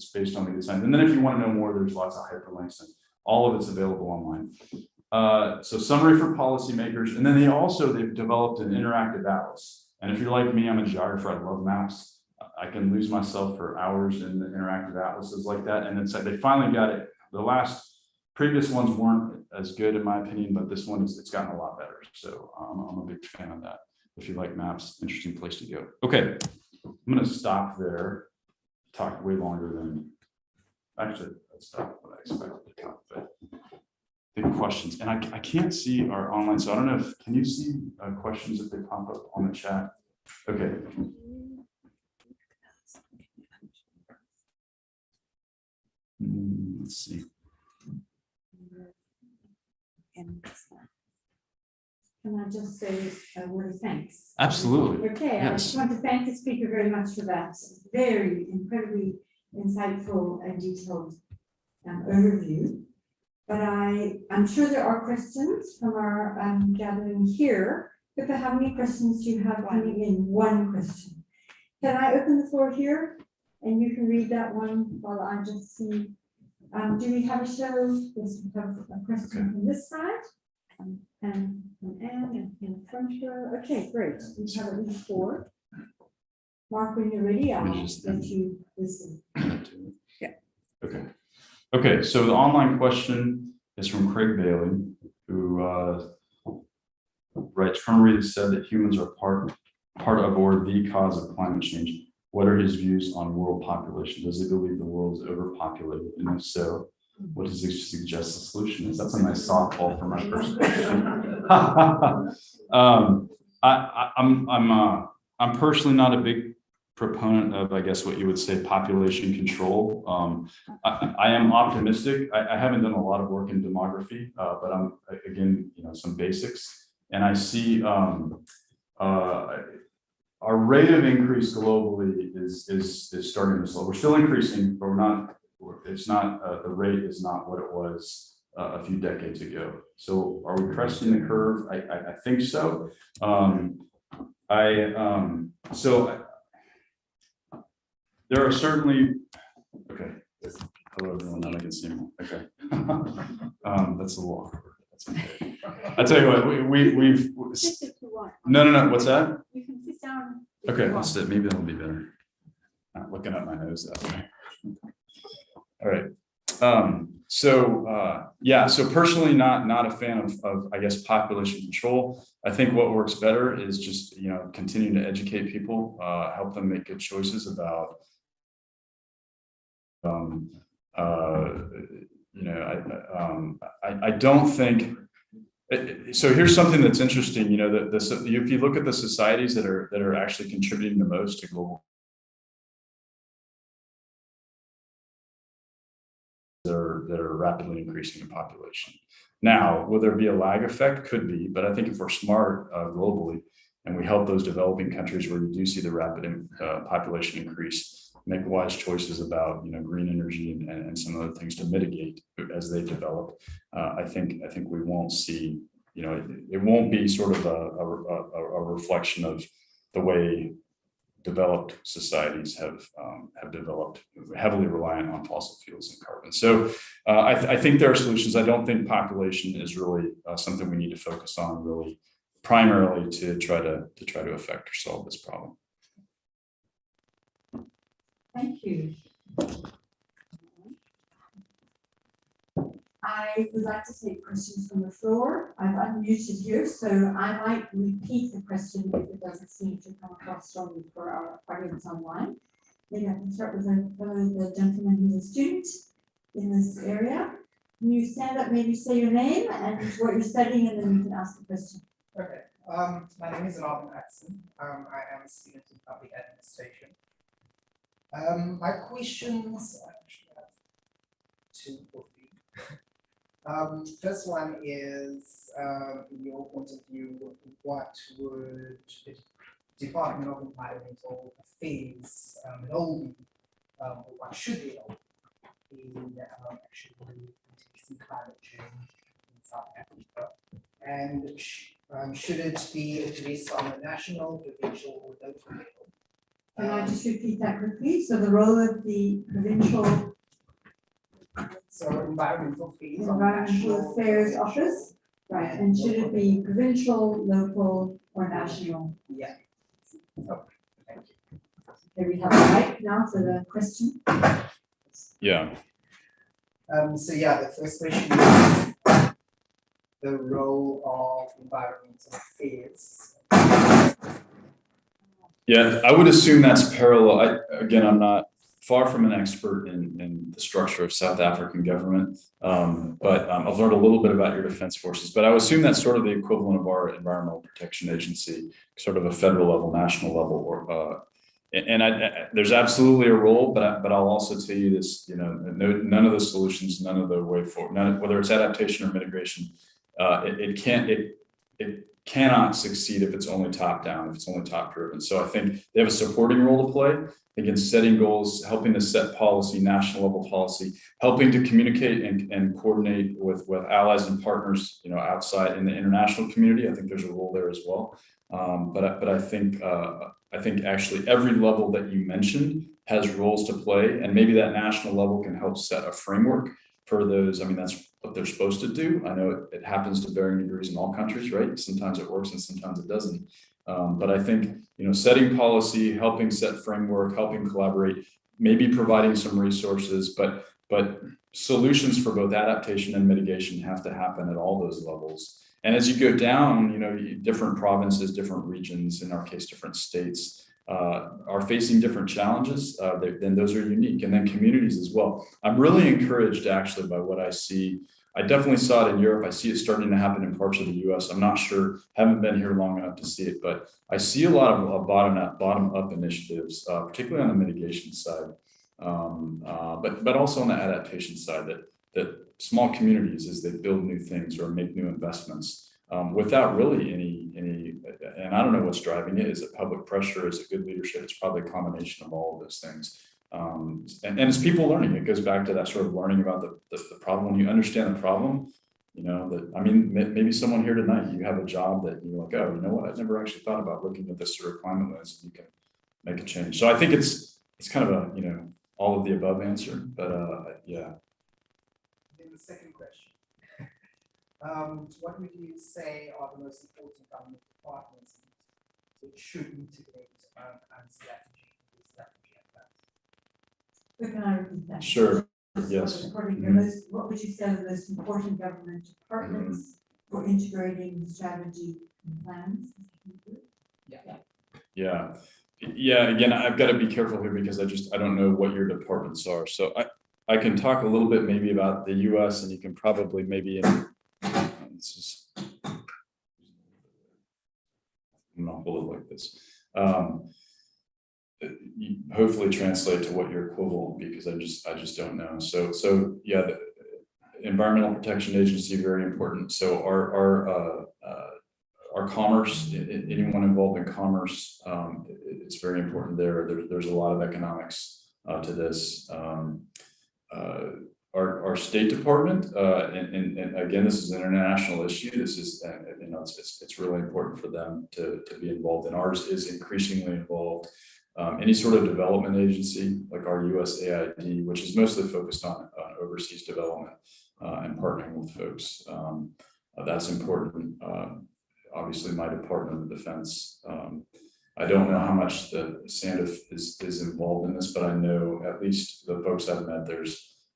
design. And then if you want to know more, there's lots of hyperlinks, and all of it's available online. So summary for policymakers, and then they've developed an interactive atlas. And if you're like me, I'm a geographer. I love maps. I can lose myself for hours in the interactive atlases like that. And it's like they finally got it. The previous ones weren't as good in my opinion, but this one it's gotten a lot better. So I'm a big fan of that. If you like maps, interesting place to go. Okay, I'm going to stop there. Talk way longer than actually. Let's stop what I expected to talk about. Big questions, and I can't see our online, so I don't know if can you see questions if they pop up on the chat. Okay. Let's see. Can I just say a word of thanks? Absolutely. Okay, yes. I just want to thank the speaker very much for that very incredibly insightful and detailed overview. But I'm sure there are questions from our gathering here. Pippa, how many questions do you have coming in? One question. Can I open the floor here? And you can read that one while I just see. Do we have a show? Yes, we have a question from this side. And from Anne and in the front row. Okay, great. We have at least 4. Mark, when you're ready, I'll let you listen. Yeah. Okay, so the online question is from Craig Bailey, who writes, Colonel Reed said that humans are part of or the cause of climate change. What are his views on world population? Does he believe the world is overpopulated? And if so, what does he suggest the solution is? That's a nice softball for my first question. I'm personally not a big proponent of, I guess, what you would say population control. I am optimistic. I haven't done a lot of work in demography, but I'm, again, some basics. And I see our rate of increase globally is starting to slow. We're still increasing, but the rate is not what it was a few decades ago. So are we cresting the curve? I think so. There are certainly, okay. Hello everyone, now I can see me. Okay. That's a little awkward. That's okay. I tell you what, we've no, what's that? You can sit down. Okay, I'll sit. Maybe that'll be better. Not looking up my nose that way. All right. So personally not a fan of I guess population control. I think what works better is just continuing to educate people, help them make good choices about I don't think. So here's something that's interesting. If you look at the societies that are actually contributing the most to global, that are rapidly increasing in population. Now, will there be a lag effect? Could be, but I think if we're smart globally and we help those developing countries where you do see the rapid population increase, make wise choices about green energy and some other things to mitigate as they develop, I think we won't see it won't be sort of a reflection of the way developed societies have developed, heavily reliant on fossil fuels and carbon. So I think there are solutions. I don't think population is really something we need to focus on really primarily to try to affect or solve this problem. Thank you. I would like to take questions from the floor. I've unmuted here, so I might repeat the question if it doesn't seem to come across strongly for our audience online. Maybe I can start with the gentleman who's a student in this area. Can you stand up, maybe say your name and what you're studying, and then you can ask the question. Okay. My name is Robin Atson. I am a student in public administration. My questions, I actually have two or three. First one is, in your point of view, what would the Department of Environmental Affairs know, or what should they know in actually reducing climate change in South Africa? And should it be addressed on a national, provincial, or local level? Can I just repeat that quickly? So the role of the provincial environmental affairs office, right? And should it be provincial, local, or national? Yeah. Oh, thank you. Here we have the mic now for the question. Yeah. So yeah, the first question is the role of environmental affairs. Yeah, I would assume that's parallel. I'm not far from an expert in the structure of South African government, but I've learned a little bit about your defense forces. But I would assume that's sort of the equivalent of our Environmental Protection Agency, sort of a federal level, national level, or there's absolutely a role. But I'll also tell you this: none of the solutions, none of the way forward, whether it's adaptation or mitigation, it cannot succeed if it's only top down, if it's only top driven. So I think they have a supporting role to play. Again, setting goals, helping to set policy, national level policy, helping to communicate and coordinate with allies and partners, outside in the international community. I think there's a role there as well. But I think actually every level that you mentioned has roles to play, and maybe that national level can help set a framework for those. I mean, that's what they're supposed to do. I know it happens to varying degrees in all countries, right? Sometimes it works and sometimes it doesn't. But I think, setting policy, helping set framework, helping collaborate, maybe providing some resources, but solutions for both adaptation and mitigation have to happen at all those levels. And as you go down, different provinces, different regions, in our case, different states, are facing different challenges, then those are unique, and then communities as well. I'm really encouraged actually by what I see I definitely saw it in Europe. I see it starting to happen in parts of the US. I'm not sure, haven't been here long enough to see it, but I see a lot of bottom up initiatives, particularly on the mitigation side, but also on the adaptation side, that small communities, as they build new things or make new investments, without really any, and I don't know what's driving it. Is it public pressure? Is it good leadership? It's probably a combination of all of those things. And it's people learning. It goes back to that sort of learning about the problem. When you understand the problem, you know, that, I mean, maybe someone here tonight, you have a job that you're like, oh, you know what, I've never actually thought about looking at this sort of climate lens, and you can make a change. So I think it's kind of a, you know, all of the above answer, but yeah. Then the second question. What would you say are the most important government departments which should integrate and strategy and plans? But can I repeat that? Sure. Yes. What would you say are the most important government departments for integrating strategy and plans? Yeah. Again, I've got to be careful here because I don't know what your departments are. So I can talk a little bit maybe about the US, and you can probably maybe, this is, I'm not hold it like this. Hopefully translate to what your equivalent, because I just don't know. So yeah, the Environmental Protection Agency, very important. So our commerce, anyone involved in commerce, it's very important there. There's a lot of economics to this. Our State Department, and again, this is an international issue. This is, you know, it's really important for them to be involved, and ours is increasingly involved. Any sort of development agency like our USAID, which is mostly focused on overseas development and partnering with folks, that's important. Obviously, my Department of Defense. I don't know how much the SANDF is involved in this, but I know at least the folks I've met,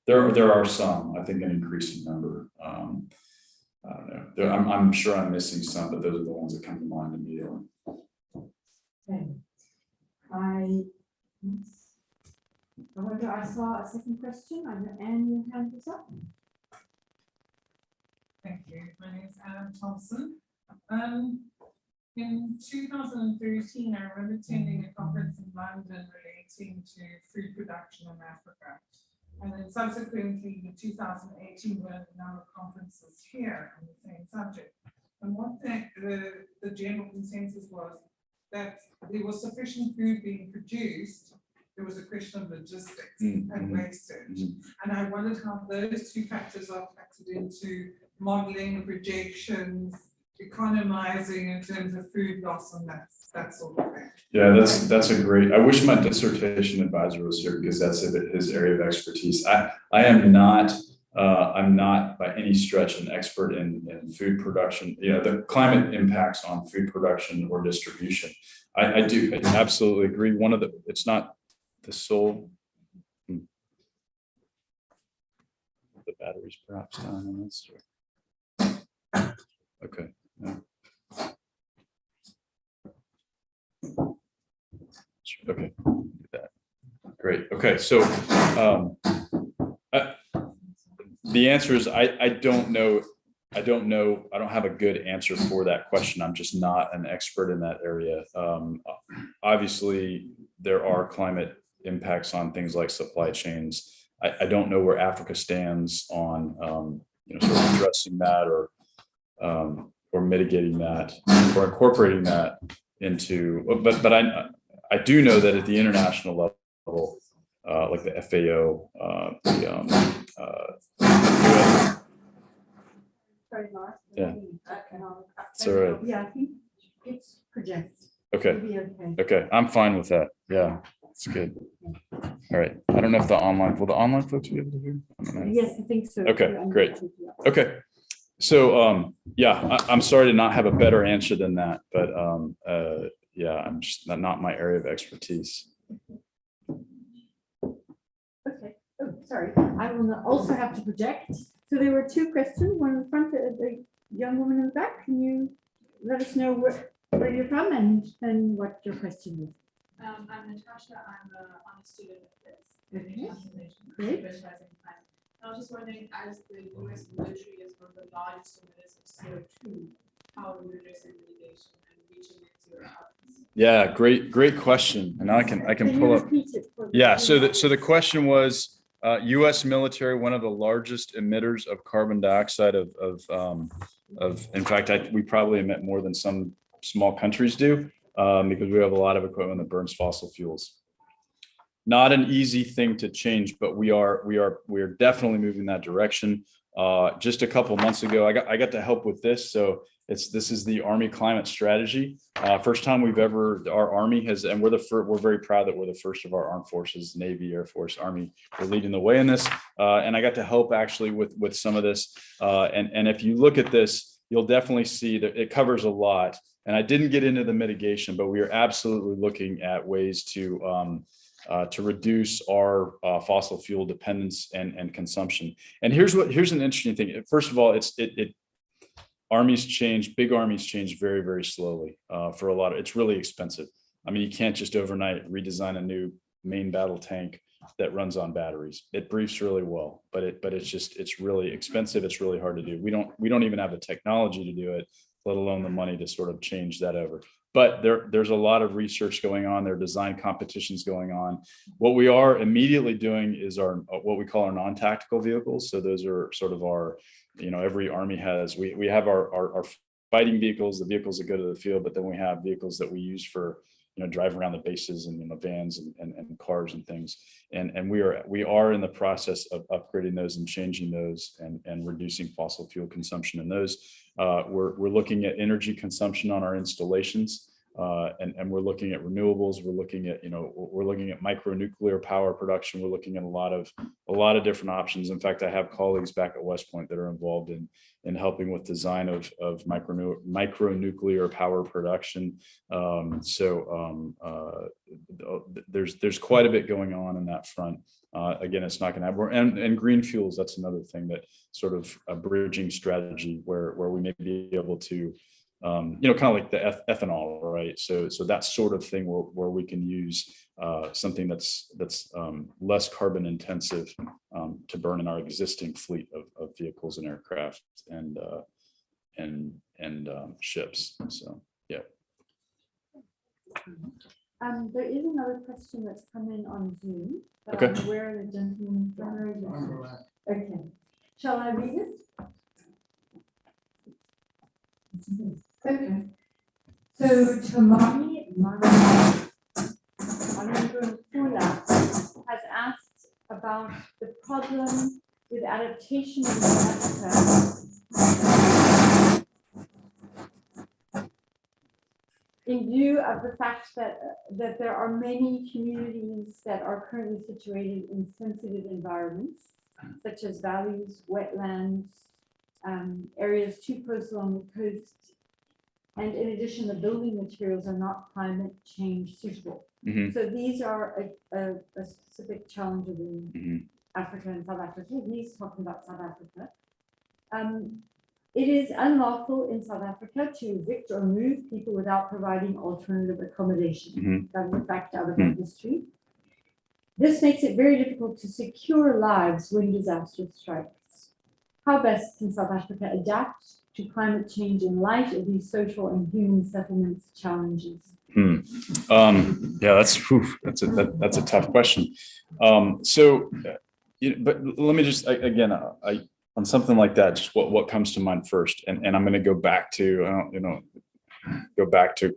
there are some, I think an increasing number. I don't know. I'm sure I'm missing some, but those are the ones that come to mind immediately. Okay. I saw a second question. Anne, your hand is up. Thank you. My name is Anne Thompson. In 2013, I remember attending a conference in London relating to food production in Africa. And then subsequently, in 2018, we had a number of conferences here on the same subject. And one thing, the general consensus was that there was sufficient food being produced. There was a question of logistics and wastage. And I wondered how those two factors are factored into modeling, projections, economizing in terms of food loss and that sort of thing. Yeah, that's a great, I wish my dissertation advisor was here because that's his area of expertise. I'm not by any stretch an expert in food production, you know, the climate impacts on food production or distribution. I absolutely agree. It's not the sole, the batteries perhaps down on this. Okay. No. Okay, do that. Great. Okay, so the answer is I don't know. I don't have a good answer for that question. I'm just not an expert in that area. Obviously, there are climate impacts on things like supply chains. I don't know where Africa stands on you know, sort of addressing that or mitigating that or incorporating that into. But I do know that at the international level, like the FAO, Sorry, Mark. Yeah. It's all right. Yeah, I think it's project. Okay. It'll be okay. Okay, I'm fine with that. Yeah, it's good. All right. I don't know if the online folks will be able to hear. I don't know. Yes, I think so. Okay, Yeah, great. Okay. So yeah, I'm sorry to not have a better answer than that, but yeah, I'm just not my area of expertise. Okay. Oh, sorry. I will also have to project. So there were two questions. One in the front, the young woman in the back. Can you let us know where you're from and then what your question is? I'm Natasha. I'm a student at this. Okay. Great. I was just wondering, as the US military is one of the largest emitters of CO2, how are we addressing mitigation and reaching net zero outcomes? Yeah, great question. And now I can Can you pull up. repeat it for the- Yeah, so the question was, US military, one of the largest emitters of carbon dioxide in fact, we probably emit more than some small countries do, because we have a lot of equipment that burns fossil fuels. Not an easy thing to change, but we are definitely moving that direction. Just a couple months ago, I got to help with this. So this is the Army climate strategy. First time our Army has, and we're very proud that we're the first of our armed forces, Navy, Air Force, Army, we're leading the way in this. And I got to help actually with some of this. And if you look at this, you'll definitely see that it covers a lot. And I didn't get into the mitigation, but we are absolutely looking at ways to reduce our fossil fuel dependence and consumption. And here's an interesting thing. First of all, big armies change very, very slowly for a lot of, it's really expensive. I mean, you can't just overnight redesign a new main battle tank that runs on batteries. It briefs really well, but it's really expensive. It's really hard to do. We don't even have the technology to do it, let alone the money to sort of change that over. But there's a lot of research going on. There are design competitions going on. What we are immediately doing is what we call our non-tactical vehicles. So those are sort of our, every army has, we have our fighting vehicles, the vehicles that go to the field, but then we have vehicles that we use for, driving around the bases and vans and cars and things. And we are in the process of upgrading those and changing those and reducing fossil fuel consumption in those. We're looking at energy consumption on our installations, and we're looking at renewables. We're looking at micronuclear power production. We're looking at a lot of different options. In fact, I have colleagues back at West Point that are involved in helping with design of micronuclear power production. There's quite a bit going on that front. Again, it's not going to happen. And green fuels, that's another thing, that sort of a bridging strategy where we may be able to, kind of like the ethanol, right? So that sort of thing where we can use something that's less carbon intensive to burn in our existing fleet of vehicles and aircraft and ships. So yeah. There is another question that's come in on Zoom, but Okay. I'm aware the gentleman. Okay, shall I read it? Okay. So Tamani has asked about the problem with adaptation in Africa in view of the fact that there are many communities that are currently situated in sensitive environments, such as valleys, wetlands, areas too close along the coast. And in addition, the building materials are not climate change suitable. Mm-hmm. So these are a specific challenge in Africa and South Africa. He's talking about South Africa. It is unlawful in South Africa to evict or move people without providing alternative accommodation. That is a fact out of our history. This makes it very difficult to secure lives when disaster strikes. How best can South Africa adapt to climate change in light of these social and human settlements challenges? Yeah, that's a tough question. But let me just again, on something like that, just what comes to mind first, and I'm going to go back to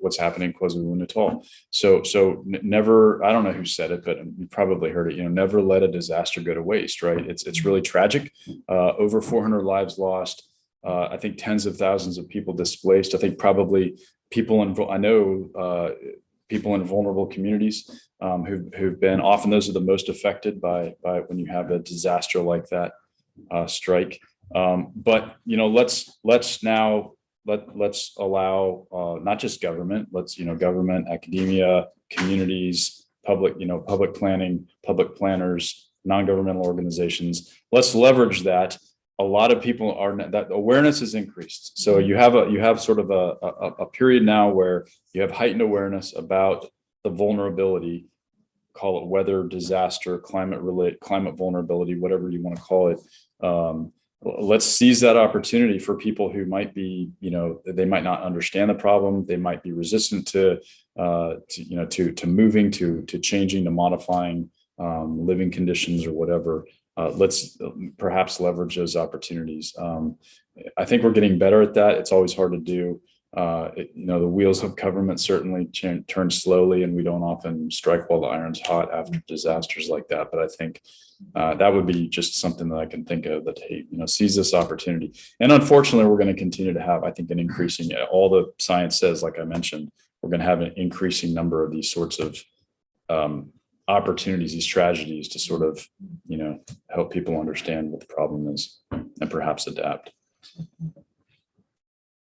what's happening in KwaZulu-Natal. So never, I don't know who said it, but you probably heard it. Never let a disaster go to waste, right? It's really tragic. Over 400 lives lost. I think tens of thousands of people displaced. I think probably people in vulnerable communities who've been, often those are the most affected by when you have a disaster like that strike. But let's allow not just government, government, academia, communities, public planning, public planners, non-governmental organizations. Let's leverage that. A lot of people that awareness is increased. So you have sort of a period now where you have heightened awareness about the vulnerability call it weather, disaster, climate vulnerability, whatever you want to call it. Let's seize that opportunity for people who might be, they might not understand the problem. They might be resistant to moving, to changing, to modifying living conditions or whatever. Let's perhaps leverage those opportunities. I think we're getting better at that. It's always hard to do. The wheels of government certainly turn slowly, and we don't often strike while the iron's hot after disasters like that. But I think that would be just something that I can think of that, hey, seize this opportunity. And unfortunately, we're going to continue to have, I think, an increasing, all the science says, like I mentioned, we're going to have an increasing number of these sorts of opportunities, these tragedies to sort of, help people understand what the problem is and perhaps adapt.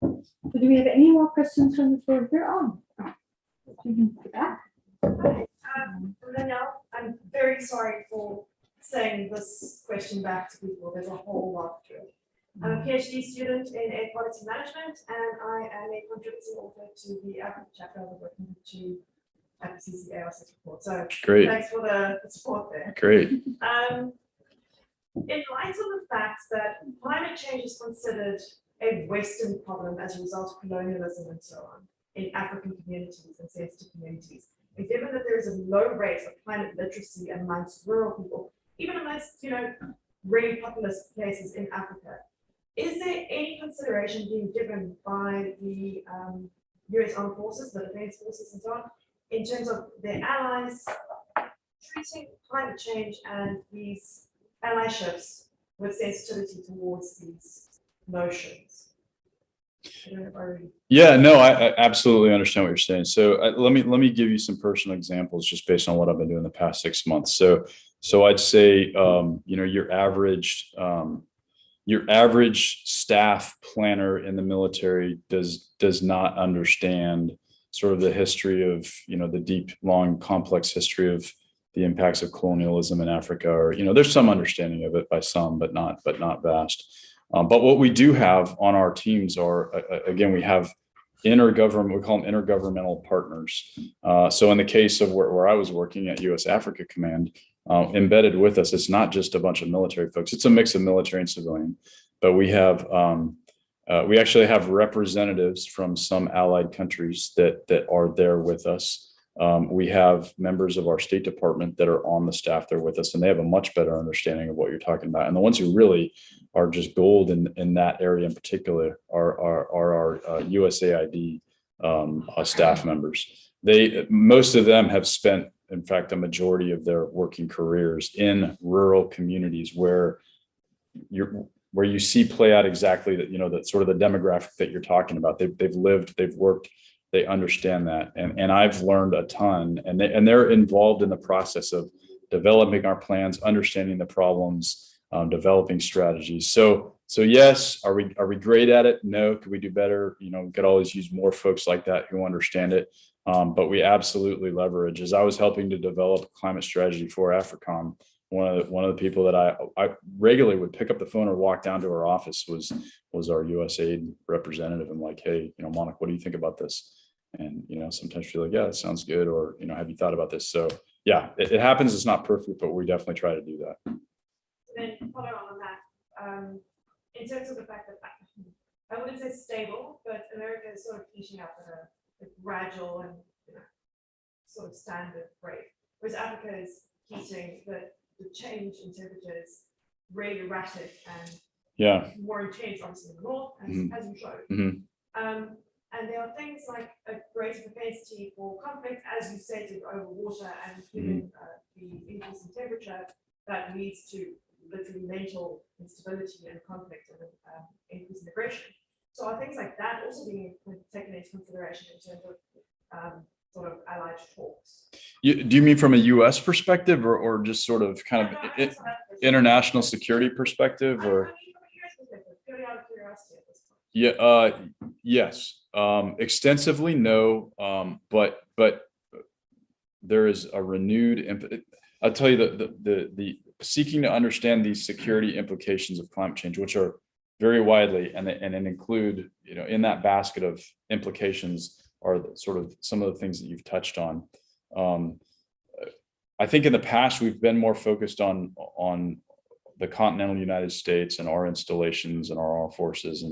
So do we have any more questions from the floor? Here on. I'm very sorry for saying this question back to people. There's a whole lot to it. I'm a PhD student in air quality management, and I am a contributing author to the Agro chapter of the working to FCC AR6 report. So Great. Thanks for the support there. Great. In light of the fact that climate change is considered a Western problem as a result of colonialism and so on in African communities and sensitive communities, and given that there is a low rate of climate literacy amongst rural people, even amongst really populous places in Africa, is there any consideration being given by the US Armed Forces, the Defense Forces, and so on, in terms of their allies treating climate change and these allyships with sensitivity towards these notions? Yeah, no, I absolutely understand what you're saying. So let me give you some personal examples just based on what I've been doing the past 6 months. So I'd say your average staff planner in the military does not understand sort of the history of the deep, long, complex history of the impacts of colonialism in Africa, or there's some understanding of it by some, but not vast. But what we do have on our teams are, again, we have we call them intergovernmental partners. So in the case of where I was working at US Africa Command, embedded with us, it's not just a bunch of military folks, it's a mix of military and civilian, but we actually have representatives from some allied countries that are there with us. We have members of our State Department that are on the staff there with us, and they have a much better understanding of what you're talking about. And the ones who really are just gold in that area in particular are our USAID staff members. Most of them have spent, in fact, a majority of their working careers in rural communities where you see play out exactly that, that sort of the demographic that you're talking about. They've lived, they've worked, they understand that. And I've learned a ton, and they're involved in the process of developing our plans, understanding the problems, developing strategies. So yes, are we great at it? No. Could we do better? We could always use more folks like that who understand it. But we absolutely leverage. As I was helping to develop a climate strategy for AFRICOM, one of the people that I regularly would pick up the phone or walk down to her office was our USAID representative. I'm like, hey, Monica, what do you think about this? And sometimes she's like, yeah, that sounds good, or have you thought about this? So yeah, it happens. It's not perfect, but we definitely try to do that. Then follow on that, in terms of the fact that I wouldn't say stable, but America is sort of finishing up at a gradual and sort of standard rate, whereas Africa is heating the change in temperature is really erratic and more intense, obviously in the north, as you showed. And there are things like a greater propensity for conflict, as you stated, over water, and given the increase in temperature that leads to literally mental instability and conflict and increase in aggression. So are things like that also being taken into consideration in terms of sort of allied talks? Do you mean from a U.S. perspective, or just sort of kind of international security perspective, or? Purely out of curiosity at this point. Yeah. Yes. Extensively, no. But there is a renewed. I'll tell you the seeking to understand these security implications of climate change, which are very widely and include, in that basket of implications are sort of some of the things that you've touched on. I think in the past, we've been more focused on the continental United States and our installations and our armed forces,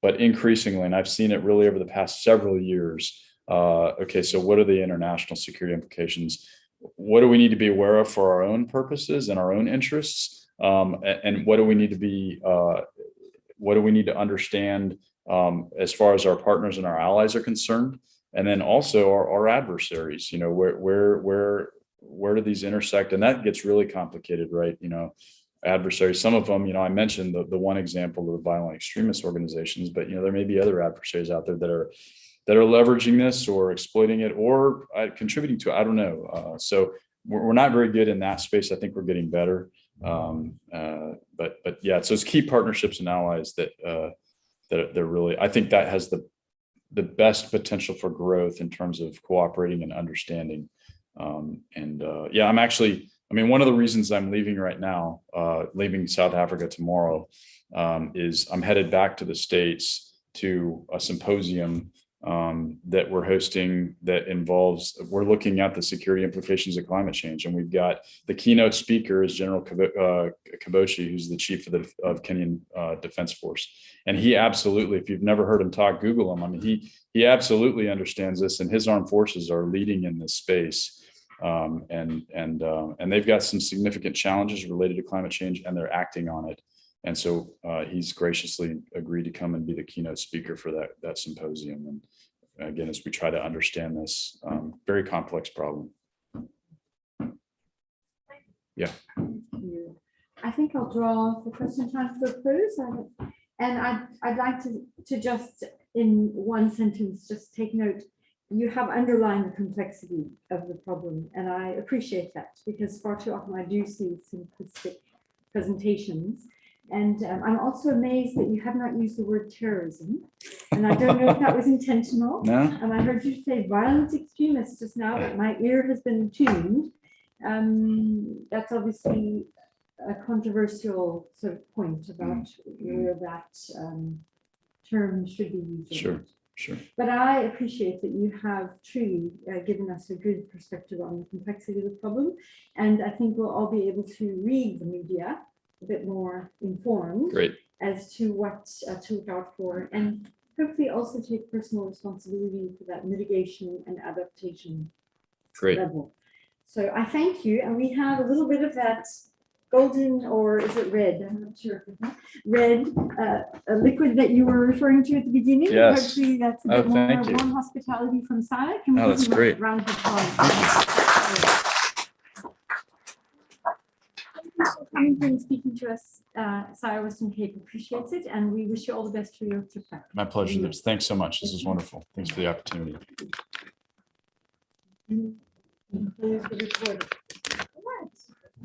but increasingly, and I've seen it really over the past several years. Okay, so what are the international security implications? What do we need to be aware of for our own purposes and our own interests? And what do we need to be? What do we need to understand as far as our partners and our allies are concerned? And then also our adversaries. You know, where do these intersect? And that gets really complicated, right? You know, adversaries. Some of them, you know, I mentioned the one example of the violent extremist organizations, but you know, there may be other adversaries out there that are leveraging this or exploiting it or contributing to it. I don't know. So we're not very good in that space. I think we're getting better. But yeah, so it's key partnerships and allies that they're really, I think that has the best potential for growth in terms of cooperating and understanding. Yeah, I mean, one of the reasons I'm leaving right now, leaving South Africa tomorrow, is I'm headed back to the States to a symposium that we're hosting that we're looking at the security implications of climate change. And we've got the keynote speaker is General Kaboshi, who's the chief of Kenyan Defense Force. And he absolutely, if you've never heard him talk, Google him. I mean, he absolutely understands this, and his armed forces are leading in this space. And they've got some significant challenges related to climate change, and they're acting on it. And so he's graciously agreed to come and be the keynote speaker for that symposium. And again, as we try to understand this very complex problem. Yeah. Thank you. I think I'll draw the question time to a close. And I'd like to just in one sentence, just take note. You have underlined the complexity of the problem, and I appreciate that, because far too often I do see simplistic presentations. And I'm also amazed that you have not used the word terrorism, and I don't know if that was intentional. No. And I heard you say violent extremists just now, but my ear has been tuned. That's obviously a controversial sort of point about where that term should be used. Sure. Sure. But I appreciate that you have truly given us a good perspective on the complexity of the problem. And I think we'll all be able to read the media a bit more informed. Great. As to what to look out for, and hopefully also take personal responsibility for that mitigation and adaptation level. So I thank you. And we have a little bit of that golden, or is it red? I'm not sure. Red, a liquid that you were referring to at the beginning. Yes. Hopefully that's a bit more warm hospitality from Saya. Can we that's give you a great. round of applause? Coming and speaking to us, Saya Western Cape appreciates it, and we wish you all the best for your trip back. My pleasure. Thanks so much. This is wonderful. Thanks for the opportunity.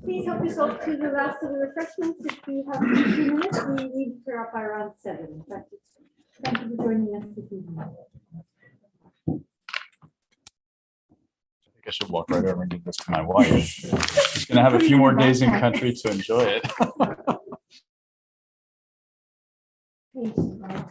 Please help yourself to the last of the refreshments. If you have a few minutes, we leave here up by around 7. Thank you for joining us this evening. I should walk right over and give this to my wife. She's going to have a few more days in country to enjoy it. Thank you.